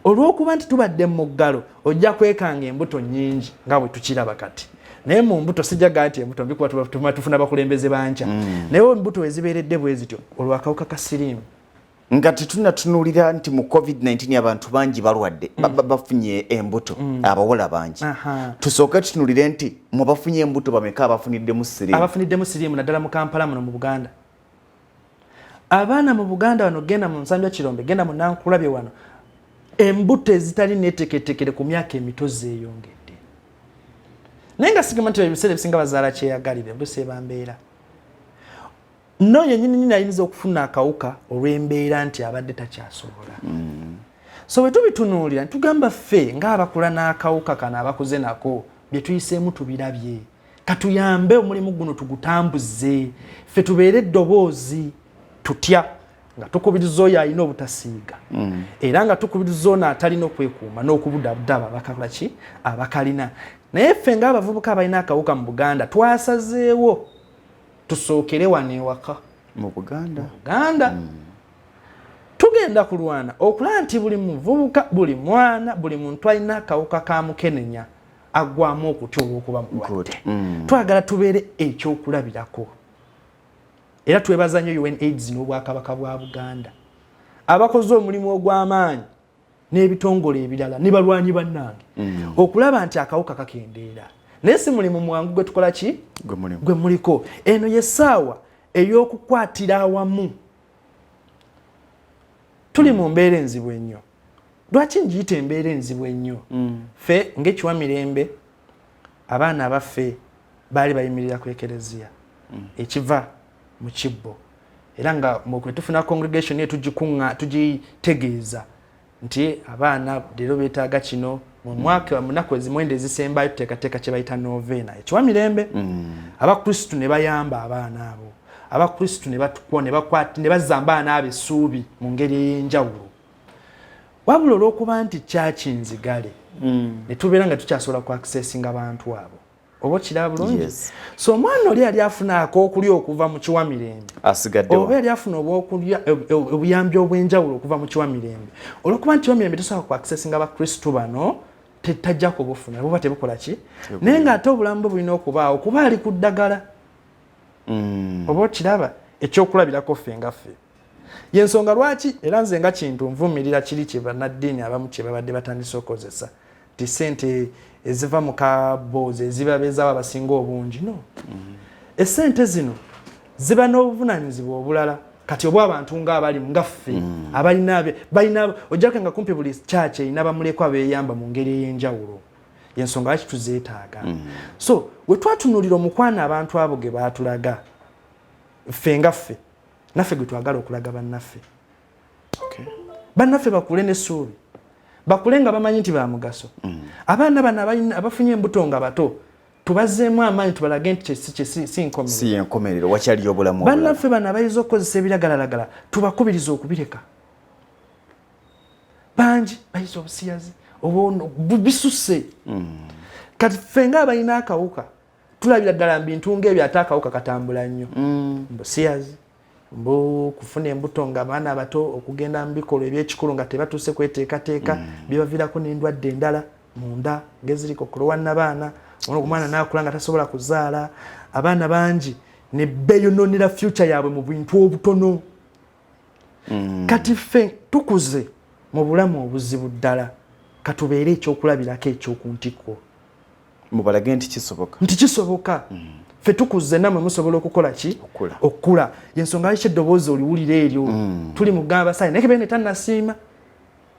olw'okuba nti tubadde mu muggalo ojja kwekanga embuto nnyingi nga bwe tukiraba kati naye mu mbuto sijjaga nti embuto mbikuba tufuna bakulembeze bankya naye embuto ezibeeredde bwe zityo olw'akawuka ka siriimu nga tetunatunuulira nti mu covid-19 abantu bangi balwadde bafunye embuto abawala bangi tusooke tutunuulire nti mwe bafunye embuto bameka abafuniddemu siriimu naddala mu Kampala muno mu Buganda abaana mu Buganda wano genda mu Nsambya Kirombe genda mu Nankulabye wano embuto ezitali neteketekere ku myaka emito zeeyongedde naye nga sigamba nti ebiseera ebisinga bazaala kyeyagalire mbuse bambeera no yennyini ayinza okufuna akawuka olw'embeera nti abadde takyasobola so bwe tubitunuulira ntugamba ffe ng'abakula n'akawuka kano abakuze nako bye tuyiseemu tubirabye katuyambe omulimu guno tugutambuze ffe tubeere eddoboozi tutya nga tukubiriza oyo alina obutasiiga era nga tukubiriza ono atalina okwekuuma n'okubudabudaba abakalina naye ffe ng'abavubuka abalina akawuka mu Buganda twasazeewo tusookere wano ewaka mu Buganda tugenda kulwana okulaba nti buli muvubuka buli mwana buli muntu alina akawuka ka mukenenya aggwamu okutya olw'okuba mulwadde twagala tubeere ekyokulabirako era twebaza nnyo UNAIDS n'obwakabaka bwa Buganda abakoze omulimu ogw'amaanyi n'ebitongole ebirala ne balwanyi bannange okulaba nti akawuka kakendeera naye si mulimu mwangu gwe tukola ki gwe muliko eno yessaawa ey'okukwatira awamu tuli mu mbeera enzibu ennyo lwaki ngiyita embeera enzibu ennyo ffe ng'ekiwa mirembe abaana abaffe baali bayimirira ku ekereziya ekiva mu kibbo era nga mwe tufuna congregation ye tugitegeeza nti abaana leero beetaaga kino mu mwaka munaku ezimwenda ezisembayo tuteekateeka kye bayita novena ekiwa mirembe abakristu ne bayamba abaana abo abakristu ne batukuwa ne bazza abaana abo essuubi mu ngeri ey'enjawulo wabula olw'okuba nti kyaki nzigale ne tubeera nga tukyasobola ku accessinga abantu abo oba kiraba bulungi so omwana oli yali afuna ak'okulya okuva mu kiwa mirembe oba yali afuna obuyambi obw'enjawulo okuva mu kiwa mirembe olw'okuba nti kiwa mirembe tosobola ku accessinga abakristu bano tajja kubufuna buba tebukola ki naye ng'ate obulamu bwe bulina okubaawo kuba ali ku ddagala oba okiraba ekyokulabirako ffe nga ffe yensonga lwaki era nze nga kintu nvumirira kiri kye bannaddiini abamu kye babadde batandise okukozesa ti ssente eziva mu kaboozi ezibabeezaawo abasinga obungi no essente zino ziba n'obuvunaanyizibwa obulala kati obwa abantu ng'abali nga ffe balina ojjako nga kumpi buli kyaki erina bamuleko abeeyamba mu ngeri ey'enjawulo yensonga lwaki tuzeetaaga so we twatunuulira omukwana abantu abo ge baatulaga ffe nga ffe naffe gwe twagala okulaga bannaffe bannaffe bakule n'essuubi bakule nga bamanyi nti ba mugaso abaana bano abafunye embuto nga bato tubazeemu amaanyi tubalage nti si enkomerero wakyaliyo obulamu bannaffe bano abayiza okukozesa ebiragalalagala tubakubiriza okubireka bangi bayiza obusiyazi bisuse kati ffe nga abalina akawuka tulabira ddala bintu ng'ebyo ate akawuka katambula nnyo mbusiyazi mbu kufuna embuto nga abaana abato okugenda mu bikolwa eby'ekikulu nga tebatuuse kweteekateeka byebaviirako n'endwadde endala munda ng'eziriko kulowannabaana omwana n'akula nga tasobola kuzaala abaana bangi ne beeyonoonera future yaabwe mu bintu obutono kati ffe tukuze mu bulamu obuzibu ddala katubeere ekyokulabirako ekyokuntikko mubalage nti kisoboka ffe tukuze namwe musobola okukola ki okula yensonga laki eddoboozi oliwulira eryo tuli mugamba abasaale naye kebeene tannasiima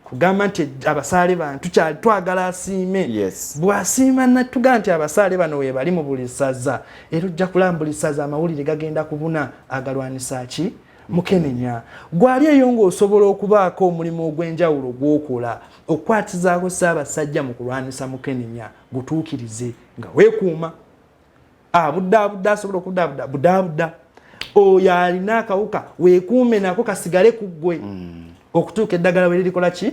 kugamba nti abasaale bantu kyali twagala asiime bw'asiima natugamba nti abasaale bano we bali mu buli ssaza era ojja kulaba buli ssaza amawulire gagenda kubuna agalwanisa ki Mukenenya gwali eyo ng'osobola okubaako omulimu ogw'enjawulo gw'okola okukwatizaako Ssaabasajja mu kulwanisa Mukenenya gutuukirize nga weekuuma buddaabudda asobola okuddaabudda oyo alina akawuka weekuume nako kasigale ku ggwe okutuuka eddagala we lirikola ki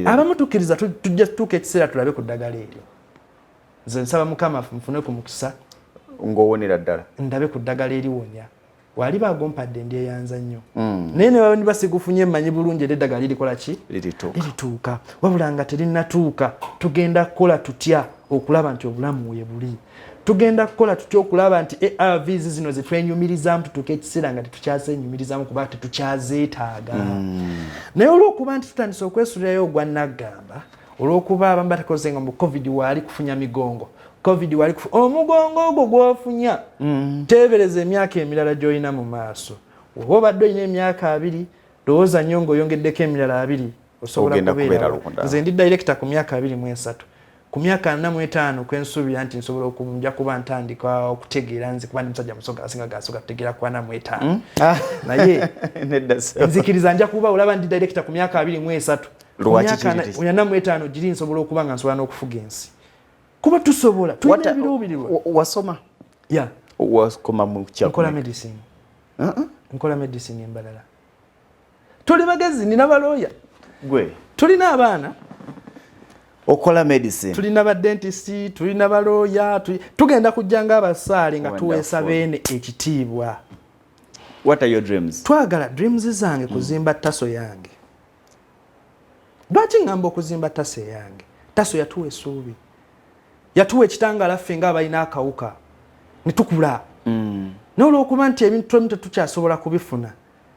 abamu tukkiriza tujja tutuuka ekiseera tulabe ku ddagala eryo nze nsaba Mukama nfune ku mukisa ng'owonera ddala ndabe ku ddagala eriwonya wali bagompadde ndyeyanza nnyo naye ne baba basigufunye mmanyi bulungi era eddagala lirikola ki lirituuka wabula nga terinatuuka tugenda kukola tutya okulaba nti obulamu we buli tugenda kukola tutya okulaba nti ARVs zino zetwenyumirizaamu tutuuka ekiseera nga tetukyazenyumirizaamu kuba tetukyazeetaaga naye olw'okuba nti tutandise okwesulirayo ogwa naggamba olw'okuba abamu batakoze nga mu covid waali kufunya migongo covid wali omugongo ogwo gwofunya teebereza emyaka emirala gy'olina mu maaso oba obadde olina emyaka 2 lowooza nnyo ng'oyongeddeko emirala 2 osobola kubeera nze ndi director ku myaka 23 ku myaka 45 kwensuubira nti nsobola okunja kuba ntandika okutegeera nze kuba ndi musajja musoga asinga gasoga kutegeera ku 45 naye nzikiriza nja kuba olaba ndi director ku myaka 23 45 giri nsobola okuba nga nsobola n'okufuga ensi kuba tusobola tulina ebiruubirirwa wasoma wakoma mu nkola medicine nkola medicine embalala tuli bagezi nina balooya gwe tulina abaana okola medicine tulina ba dentist tulina balooya tugenda kujjanga abasaale nga tuweesa beene ekitiibwa. What are your dreams? Twagala dreams zange kuzimba taso yange. Lwaki ngamba okuzimba taso yange? Taso yatuwa essuubi. Yatuwa ekitangala ffe nga abalina akawuka. Ne tukula. N'olw'okuba nti ebintu ebimu tetukyasobola kubifuna.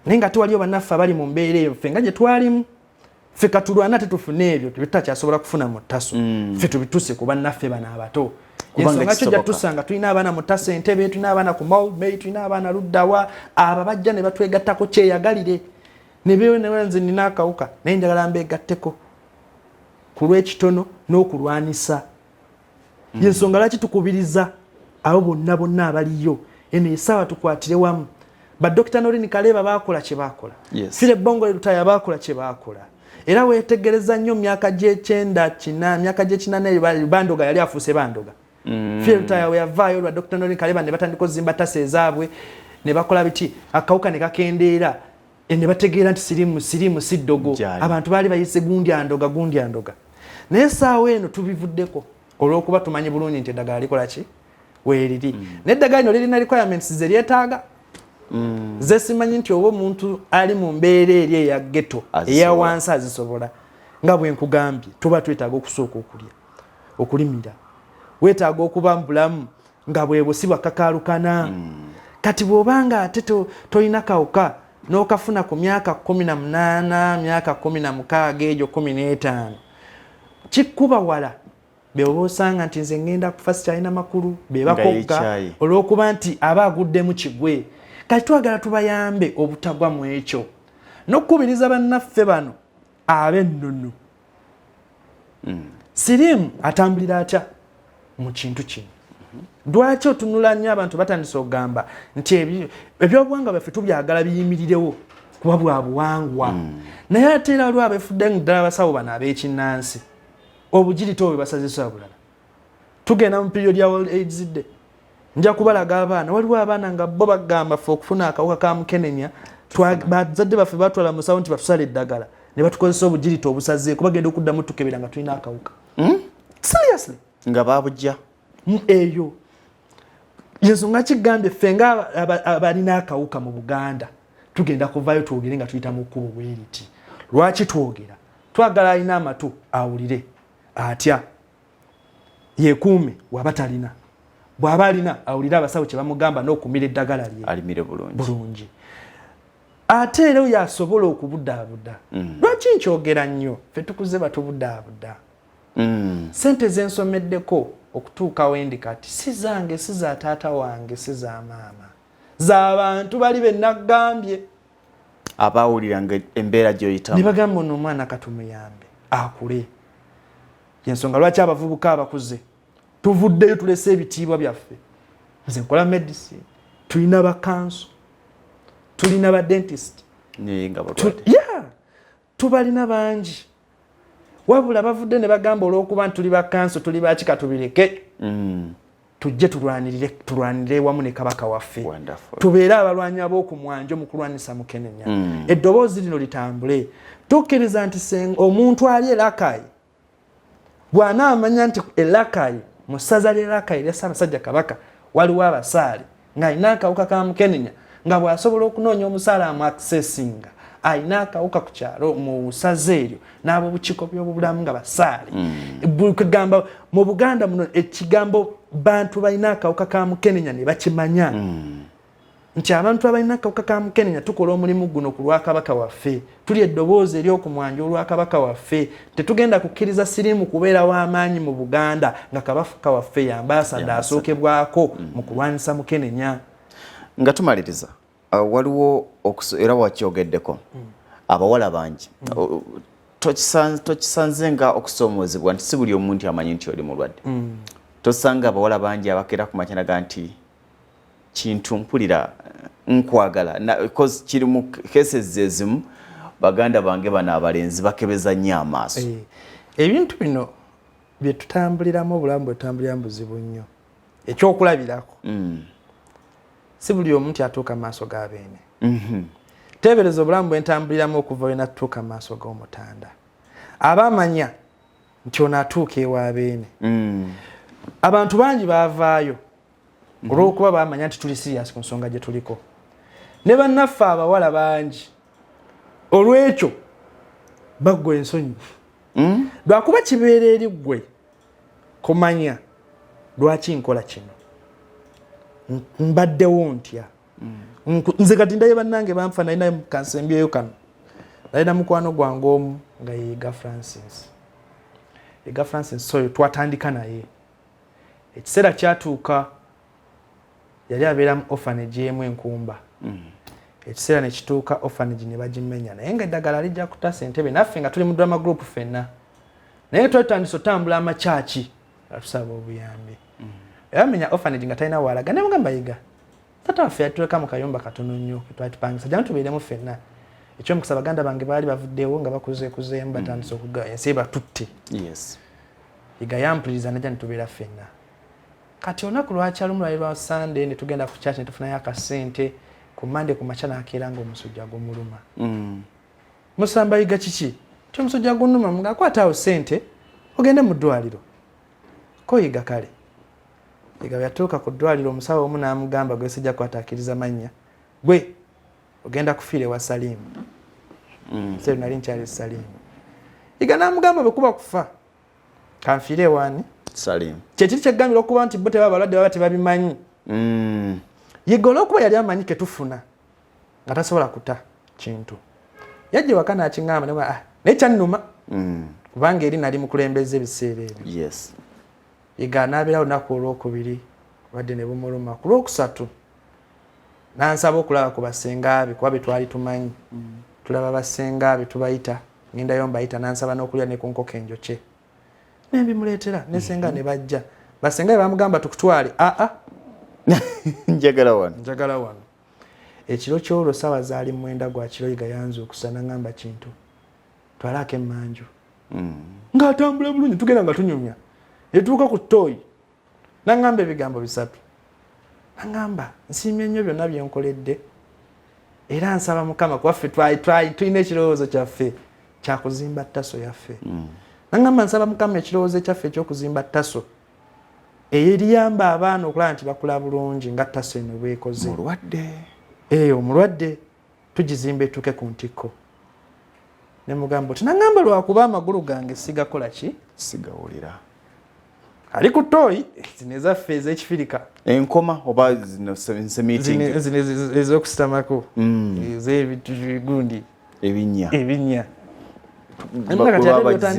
Naye nga tewaliyo bannaffe abali mu mbeera eyo ffe nga gye twalimu. Ffe katulwana tetufune ebyo tebitakyasobola kufuna mu taso. Ffe tubituse ku bannaffe bano abato. Yensonga kyo jatusanga tulina abaana mu taso Entebbe, tulina abaana ku MULWADDE, tulina abaana Luddawa, abo bajja ne batwegattako kyeyagalire. Ne beewe ne wenze nina akawuka naye njagala mbeegatteko ku lw'ekitono n'okulwanisa. Yensonga lwaki tukubiriza abo bonna abaliyo eno essaawa tukwatire wamu. Badokita Norini Kaleeba baakola kye baakola. Fire Bongo Lutaya baakola kye baakola. Era weetegereza nnyo myaka gy'ekinaana Bandoga yali afuuse Bandoga. Fire Lutaya we yavaayo lwa Dr. Norini Kaleeba ne batandika ozimba tasa ezaabwe ne bakola biti akawuka ne kakendeera ne bategeera nti siriimu siddogo. Abantu baali bayise gundi andoga. Naye essaawa eno tubivuddeko olw'okuba tumanyi bulungi nti eddagala likola ki weeriri. N'eddagala lino lirina requirements ze lyetaaga. Ze simanyi nti oba omuntu ali mu mbeera eri eya ghetto eya wansi azisobola. Nga bwe nkugambye tuba twetaaga okusooka okulimira. Weetaaga okuba mbulamu nga bwe busibwa kakaalukana. Kati bw'obanga ate tolina kawuka n'okafuna ku myaka 18 myaka 16 egyo 15 kikuba wala beoba osanga nti nze ngenda kufa sikyalina makulu bebakogga olw'okuba nti aba aguddemu kigwe. Kati twagala tubayambe obutagwa mu ekyo n'okukubiriza bannaffe bano ab'ennono. Siriimu atambulira atya mu kintu kino. Lwaki otunula nnyo abantu batandise okugamba nti ebyobuwangwa byaffe tubyagala biyimirirewo kuba bwa buwangwa. Naye ate era waliwo abefudde ddala abasawo bano ab'ekinnansi obugirito bwe basazisa bulala. Tugenda mu period ya World AIDS Day. Nja kubalaga abaana waliwo abaana nga bo bagamba ffe okufuna akawuka ka Mukenenya bazadde baffe batwala musawo nti batusala eddagala ne batukozesa obugirito obusazeeko bagenda okuddamu tukebera nga tulina akawuka. Seriously nga babujja eyo yensonga kigambye ffe nga abalina akawuka mu Buganda tugenda kuvayo twogere nga tuyita mu kkubo bweriti. Lwaki twogera? Twagala alina amatu awulire atya yekuume waba talina, bw'aba alina awulire abasawo kye bamugamba n'okumira eddagala lye alimire bulungi. Ate era oyo asobola okubudaabuda. Lwaki nkyogera nnyo? Ffe tukuze batubudaabuda. Sente zensomeddeko okutuuka wendi kati si zange, si za taata wange, si za maama, z'abantu bali be naggambye abawuliranga embeera gy'oyitamu ne bagamba ono omwana katumuyambe akule. Yensonga lwaki abavubuka abakuze tuvuddeyo tulese ebitiibwa byaffe. Nze nkola medicine, tulina ba kanso, tulina ba dentist, tubalina bangi. Wabula bavudde ne bagamba olw'okuba tuli ba kanso tuli bakika tubireke. Tujje tulwanire wamu ne kabaka waffe. Tubeere abalwanyi ab'okumwanjo mu kulwanisa Mukenenya. Eddoboozi lino litambule. Tukkiriza nti omuntu ali elakayi bw'anaamanya nti elakayi mu ssaza ly'elakayi lya Ssaabasajja Kabaka waliwo abasaale ng'alina akawuka ka Mukenenya, nga bw'asobola okunoonya omusaale amu accessinga alina akawuka ku kyalo mu ssaza eryo n'ab'obukiiko by'obulamu nga basaale. Kugamba mu Buganda muno ekigambo bantu balina akawuka ka Mukenenya ne bakimanya nti abantu abalina akawuka ka Mukenenya tukola omulimu guno ku lwa Kabaka waffe, tuli eddoboozi ery'okumwanja olwa Kabaka waffe. Tetugenda kukkiriza Siriimu kubeera w'amaanyi mu Buganda nga Kabaka waffe y'ambaasada asookebwako mu kulwanisa Mukenenya. Nga tumaliriza waliwo era wakyogeddeko abawala bangi tokisanze nga okusoomoozebwa nti si buli omuntu amanyi nti oli mulwadde. Tosanga abawala bangi abakeera ku makinaga nti kintu mpulira nkwagala because kiri mu cases ezimu baganda bange bano abalenzi bakebeza nnyo amaaso. Ebintu bino bye tutambuliramu obulamu bwe tutambuliramu buzibu nnyo. Ekyokulabirako si buli omuntu atuuka maaso g'abeene. Teebereza obulamu bwe ntambuliramu okuva we natuuka maaso g'omutanda. Abamanya nti ono atuuka ew'abeene. Abantu bangi baavaayo olw'okuba bamanya nti tuli serious ku nsonga gye tuliko. Ne bannaffe abawala bangi olw'ekyo baggwa ensonyi. Lwakuba kibeera eri ggwe kumanya lwaki nkola kino, mbaddewo ntya. Nze kati ndaye bannange banfa nalina kansembyeyo kano, nalina mukwano gwange omu nga yeyiga Francis. Yeyiga Francis soyo twatandika naye. Ekiseera kyatuuka yali abeera mu orphanage emu Enkumba. Ekiseera ne kituuka orphanage ne bagimenya, naye nga eddagala lijja kutasa Entebbe naffe nga tuli mu drama group ffenna. Naye twetandise otambula amakyaki atusaba obuyambi. Yamenya orphanage nga talina waalaga ne mugamba yiga. Tata waffe yatuleka mu kayumba katono nnyo twatupangisa jjana tubeeremu ffenna. Ekyomukisa baganda bange baali bavuddewo nga bakuzeekuzeemu batandise okuga ensi batutte. Yiga yampuliriza najja ne tubeera ffenna. Kati olunaku lwakyali lwali lwa Sunday ne tugenda ku church ne tufunayo akasente. Ku Monday ku makya n'akeera ng'omusujja gumuluma. Musamba yiga kiki? Ti omusujja gunnuma mugakwata awo ssente ogende mu ddwaliro. Ko yiga kale. Yiga yatuuka ku ddwaliro omusawo omu n'amugamba gwe sijja kwatakkiriza mannya. Gwe ogenda kufiira ewa Saliimu. Sero nali nkyali Saliimu. Yiga n'amugamba bwe kuba kufa kanfiire ewaani Saliimu. Kyekiri kyegambira okuba nti bo tebaba balwadde baba tebabimanyi. Yiga olw'okuba yali amanyi ke tufuna nga tasobola kuta kintu. Yajja waka n'akingamba naye kyannuma kubanga eri nali mukulembeza ebiseera ebyo. Yiga n'abeerawo olunaku olwokubiri badde ne bumuluma. Ku lwokusatu n'ansaba okulaba ku basenga be kuba be twali tumanyi. Tulaba basenga be tubayita, ngendayo mbayita n'ansaba n'okulya ne ku nkoko enjokye. Ne mbimuleetera ne senga ne bajja. Basenga be bamugamba tukutwale. Njagala wano. Ekiro ky'olwo ssaawa zaali 9 gwa kiro Yiga yanzuukusa n'aŋŋamba kintu. Twalako emmanju. Ng'atambula bulungi tugenda nga tunyumya. Etuuka ku ttooyi. N'aŋŋamba ebigambo bisatu. N'aŋŋamba nsiimye nnyo byonna bye nkoledde. Era nsaba Mukama kuwaffe tulina ekirowoozo kyaffe kya kuzimba ttaso yaffe. N'aŋŋamba nsaba Mukama ekirowoozo kyaffe eky'okuzimba ttaso eriyamba abaana okulaba nti bakula bulungi nga Taseno bwekoze. Mulwadde. Omulwadde tugizimba etuuke ku ntikko. Ne mugamba oti nangamba lwakuba amagulu gange sigakola ki? Sigawulira. Ali ku ttooyi zino ezaffe ez'ekifirika. Enkoma oba zino nsemiitingi. Zino ez'okusitamako. Ez'ebintu bigundi. Ebinnya.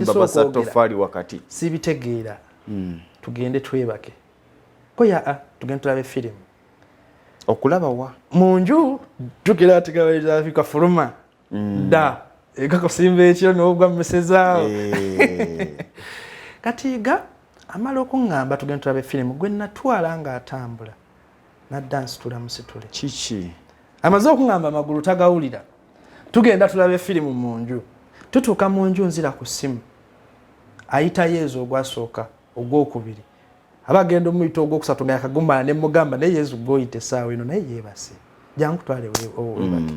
Babasa tofaali wakati. Sibitegeera. Tugende twebake. Koya tugende tulabe firimu. Okulaba wa? Munju tukira atigabiriza Afrika fuluma. Da. Ekakusimba ekiro n'ogwa mmesezaawo. Katiga amala okuŋŋamba tugende tulabe firimu gwe natwala ng'atambula. Nadda nsitula musitule. Kiki? Amaze okuŋŋamba amagulu tagawulira. Tugenda tulabe firimu mu nju. Tutuuka mu nju nzira ku ssimu. Ayita Yezu ogwasooka ogwokubiri. Abagenda omuyita ogwokusatu nga yakagumbala ne mugamba ne Yezu gw'oyita essaawa eno naye yeebase. Jangu twale webake.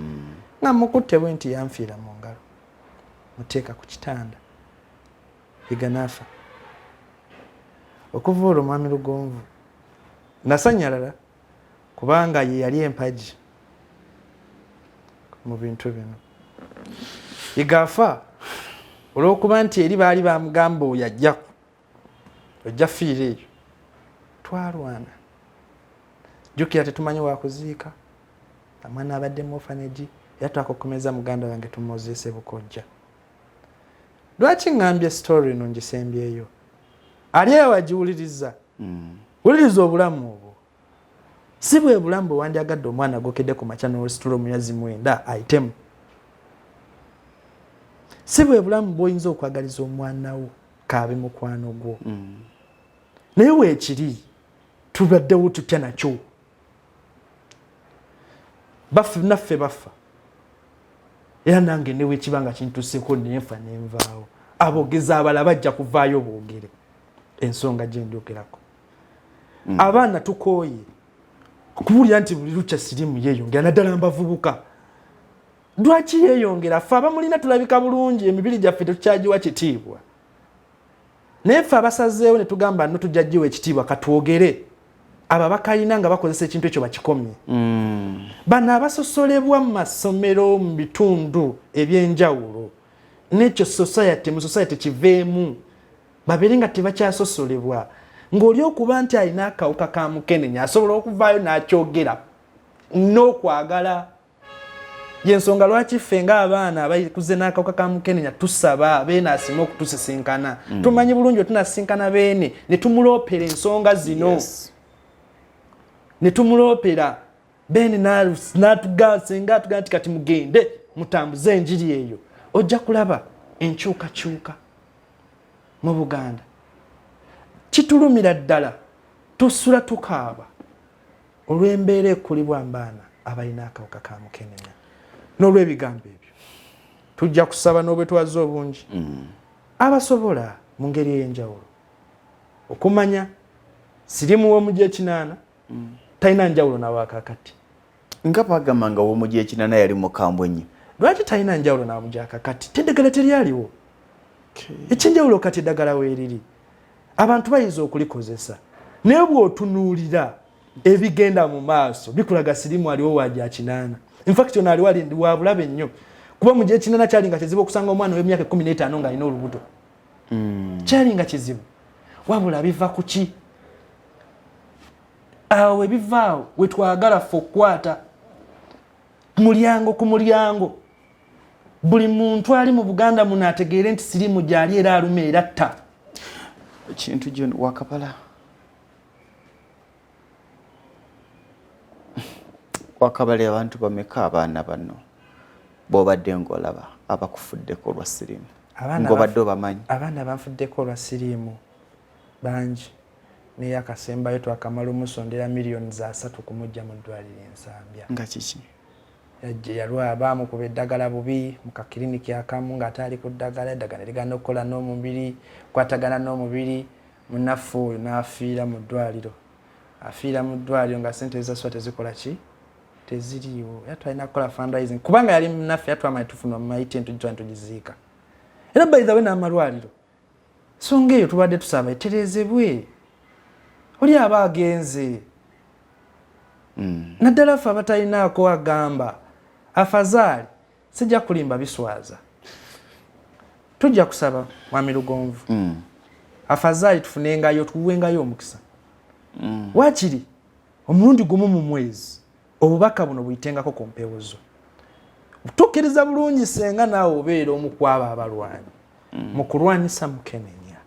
Nga mukutte bwe nti yanfiira mu ngalo. Muteeka ku kitanda. Iganaafa. Okuva olwo mwami Lugonvu nasanyalala kubanga ye yali empagi mu bintu bino. Igaafa olw'okuba nti eri baali bamugamba oyo ojja fiira eyo. Twalwana. Jjukira tetumanyi wakuziika. Amwana abadde mu orphanage era twakokomeza muganda wange tumuziise bukojja. Lwaki ngambye story eno ngisembyeyo? Ali awagiwuliriza. Wuliriza obulamu obwo. Si bwe bulamu bwe wandyagadde omwana gokedde ku makya n'ositula omuyazzi mwenda ayitemu. Si bwe bulamu bw'oyinza okwagaliza omwana wo kaabe mukwano gwo. Naye weekiri tubaddewo tutya nakyo. Naffe bafa. Era nange ne weekibanga kintuseeko nenfa nenvaawo. Aboogezi abalala bajja kuvaayo boogere. Ensonga gye ndyogerako. Abaana tukooye. Kubuulira nti buli lukya siriimu yeeyongera naddala mbavubuka. Lwaki yeeyongera? Ffe abamulina tulabika bulungi emibiri gyaffe tekyagiwa kitiibwa. Naye ffe abasazeewo ne tugamba nno tujja giwa ekitiibwa katwogere. Abo bakayina nga bakozesa ekintu ekyo bakikomye. Bano abasosolebwa mu masomero mu bitundu eby'enjawulo n'ekyo mu society kiveemu babeere nga tebakyasosolebwa. Ng'oli okuba nti alina akawuka ka mukenenya asobola okuvaayo n'akyogera n'okwagala. Yensonga lwaki ffe ng'abaana abakuze n'akawuka ka mukenenya tusaba beene asime okutusisinkana. Tumanyi bulungi otunasisinkana beene ne tumuloopera ensonga zino. Ne tumuloopera beene n'atugasenga atugamba nti kati mugende mutambuze enjiri eyo. Ojja kulaba enkyukakyuka mu Buganda. Kitulumira ddala tusula tukaaba olw'embeera ekulibwa mbaana abalina akawuka ka mukenenya. N'olw'ebigambo ebyo tujja kusaba n'obwe twaze obungi abasobola mu ngeri ey'enjawulo okumanya siriimu w'omu gy'ekinaana talina njawulo n'awaakakati. Nga bagamba nga w'omu gy'ekinaana yali mukambwe nnyo. Lwaki talina njawulo n'amu gy'akakati? Eddagala teryaliwo. Ekyenjawulo kati eddagala weeriri. Abantu bayinza okulikozesa. Naye bw'otunuulira ebigenda mu maaso bikulaga siriimu aliwo wa gy'akinaana. In fact ono aliwo ali wa bulabe nnyo. Kuba mu gy'ekinaana kyali nga kizibu okusanga omwana w'emyaka 15 ng'alina olubuto. Kyali nga kizibu. Wabula biva ku ki? Awo ebivaawo we twagala ffe okukwata mulyango ku mulyango. Buli muntu ali mu Buganda muno ategeere nti siriimu gy'ali era aluma era atta. Ekintu gyo Wakapala. Wakabale abantu bameka abaana bano bw'obadde ng'olaba abakufuddeko olwa siriimu? Ng'obadde obamanyi? Abaana banfuddeko olwa siriimu bangi. Naye akasembayo twakamala omusondera miliyoni za 3 kumujja mu ddwaliro Ensambya. Nga kiki? Yalwala baamukuba eddagala bubi mu kakiriniki akamu ng'ataali ku ddagala. Eddagala ligenda okukola n'omubiri, kwatagana n'omubiri. Munnaffe oyo n'afiira mu ddwaliro. Afiira mu ddwaliro nga ssente ezaswa tezikola ki? Teziriiwo. Era twalina kukola fundraising. Kubanga yali munnaffe yatwamanya tufuna mu mayiti tugiziika. Era by the way n'amalwaliro. Songa eyo tubadde tusaba eterezebwe. oli aba agenze naddala ffe abatalinaako agamba afazali sijja kulimba biswaza tujja kusaba mwami Lugonvu afazali tufunengayo tuwengayo omukisa wakiri omulundi gumu mu mwezi obubaka buno buyitengako ku mpewo zo tukkiriza bulungi senga naawe obeera omu kwaba abalwanyi mu kulwanyisa Mukenenya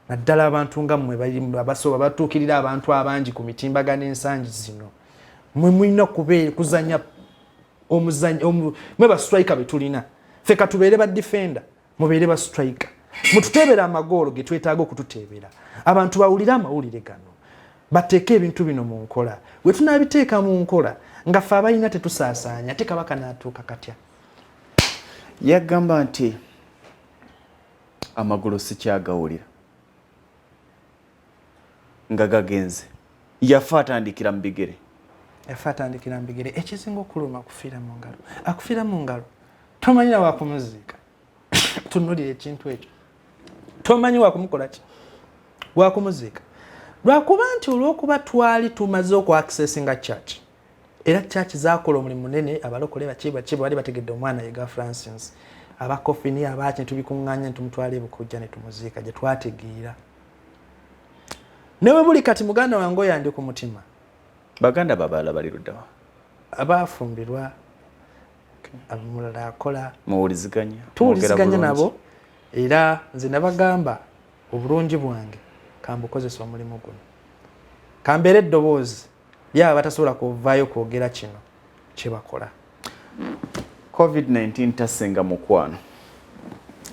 naddala abantu nga mmwe abasoba batuukirira abantu abangi ku mitimbagano ensangi zino mwe mulina kuzanya omuzanyo mwe ba striker betulina ffe katubeere ba defender mubeere ba striker mututebera amagoolo ge twetaaga okututeebera abantu bawulira amawulire gano bateeke ebintu bino mu nkola we tunaabiteeka mu nkola nga ffe abalina tetusaasaanya ate kabaka n'atuuka katya yagamba nti amagulu sikyagawulira nga gagenze yafa atandikira mu bigere ekisinga okuluma kufiira mu ngalo akufiira mu ngalo tomanyira wakumuziika tunulira ekintu ekyo tomanyi wakumukola ki wakumuziika lwakuba nti olw'okuba twali tumaze okwaccessinga church era church zaakola omulimu munene abalokole bakiba bali bategedde omwana yega Francis abakofini abaki tubikuŋŋanya tumutwala ebukujja ne tumuziika gye twategeera newe buli kati muganda wange oyandi ku mutima baganda babala baliruddawa abafumbirwa abamulala akola muwuliziganya nabo era nze nabagamba obulungi bwange kambukozesa omulimu guno kambeera eddoboozi lyaba batasobola kuvaayo kwogera kino kyebakola COVID-19 tasenga mukwano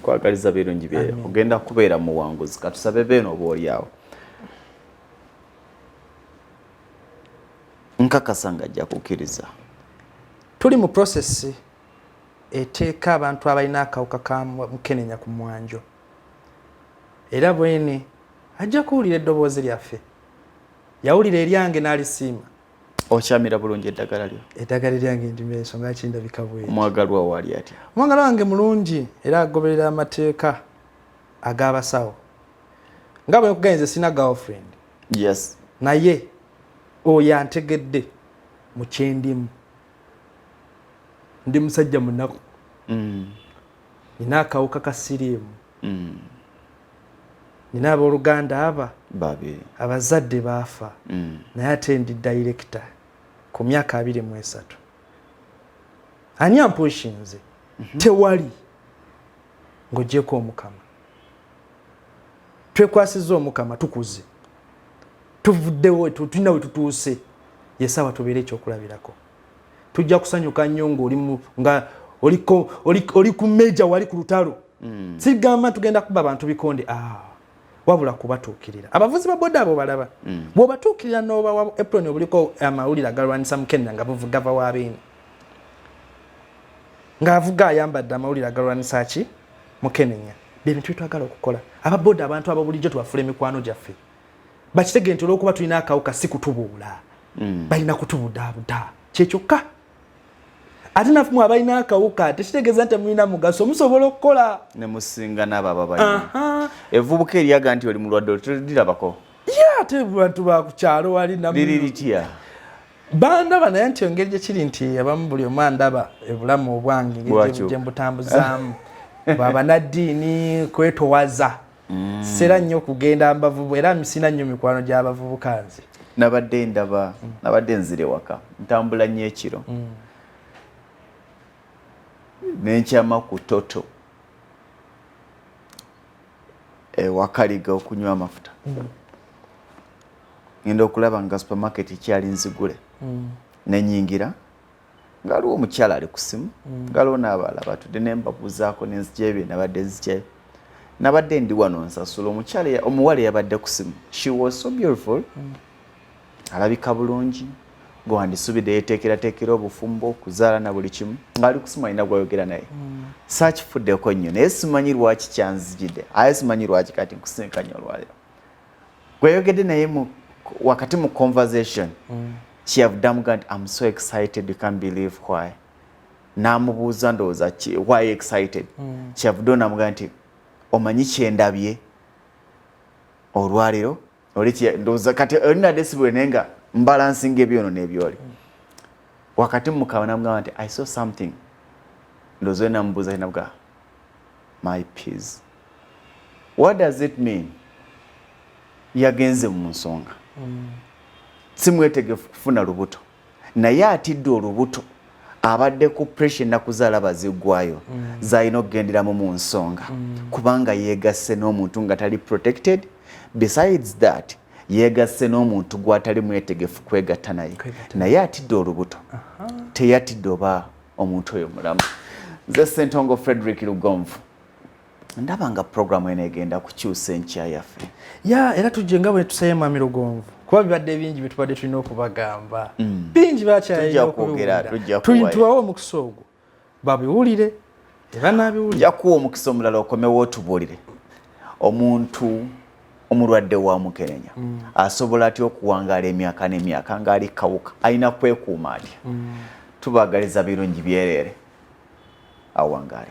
kwagaliza birungi bye ogenda kubeera muwanguzi katusabe beno oboolyawo nkakasa nga ajja kukkiriza tuli mu process eteeka abantu abalina akawuka ka Mukenenya ku mwanjo era bwene ajja kuwulira eddoboozi lyaffe yawulira eryange n'alisiima okyamira bulungi eddagala lyange ndima ensonga kindabika bweti omwagalwa waali atya omwagalwa wange mulungi era agoberera amateeka ag'abasawo nga bwe kugenze sina girlfriend yes naye oyo antegedde mu kyendimu ndi musajja munaku nina akawuka ka siriimu nina abooluganda aba babiri abazadde baafa naye ate ndi director ku myaka 23 ani ampushinze tewali ng'ogyeko omukama twekwasiza omukama tukuze tuvuddewo tulina we tutuuse yesawa tubeere ekyokulabirako tujja kusanyuka nnyo nga oli ku meja wali ku lutalo sigamba tugenda kuba abantu bikonde wabula kubatuukirira abavuzi ba boda abo balaba bw'obatuukirira n'obawa eproni obuliko amawulire agalwanisa Mukenenya nga buvuga va w'abeeni ng'avuga ayambadde amawulire agalwanisa ki Mukenenya byebintu byetwagala okukola ababoda abantu abo bulijjo tubafula emikwano gyaffe bakitege nti olw'okuba tulina akawuka si kutubuula balina kutubudaabuda kyekyokka ate nafumu abalina akawuka tekitegeeza nti mulina mugaso musobola okukola ne musinga n'abo ababalina evubuka eryaga nti oli mulwadde olirabako ate bantu bakukyalo wali liri litya bandaba naye nti engeri gye kiri nti abamu buli omu andaba ebulamu obwange engeri gye mbutambuzaamu babanaddiini kwetowaza sera nnyo okugenda mbavubu era misina nnyo mikwano gy'abavubuka nze nabadde nzire waka ntambula nnyo ekiro nenkyama ku toto ewakaliga okunywa amafuta ngenda okulaba nga supermarket kyali nzigule nenyingira ngaliwo omukyala ali ku simu ngaliwo n'abaala batudde nembabuuzaako nenzijebye nabadde nzijebye nabadde ndi wano nsasula omuwala yabadde ku simu she was so beautiful alabika bulungi gwandisubidde yeteekerateekera obufumbo okuzaala na buli kimu ng'ali kusima alina gwayogera naye saakifuddeko nnyo naye simanyi lwaki kyanzijidde aye simanyi lwaki kati nkusinkanya olwaliro gweyogedde naye wakati mu conversation kyeyavuddamuga nti I'm so excited you can't believe why n'amubuuza ndowooza why excited kyeyavudde onamuga nti omanyi kyendabye olwaliro olichi ndoza kati olina desibwe nenga mbalancing ebyono nebyoli wakati mukabana mugamba nti I saw something ndozo na mbuza inabwa my peace. What does it mean? Yagenze mu nsonga simwetege kufuna lubuto naye atidde olubuto abadde ku pressure na kuzaala bazigwayo zayina okugenderamu mu nsonga kubanga yegasse n'omuntu nga tali protected. Besides that yegasse n'omuntu gwatali mwetegefu kwegatta naye atidde olubuto teyatidde oba omuntu oyo mulamu. Nze Ssentongo Frederick Lugonvu ndaba nga programu eno egenda kukyusa enkya yaffe era tujje nga bwe tusaye Mwami Lugonvu kuba bibadde bingi bye tubadde tulina okubagamba bingi bakyayina tubawo omukisa ogwo babiwulire era nabiwulire jakuwa omukisa omulala okomewo otubuulire omuntu omulwadde wa mukenenya asobola atya okuwangaala emyaka n'emyaka ng'ali kawuka alina kwekuuma atya tubagaliza birungi byereere awangaale.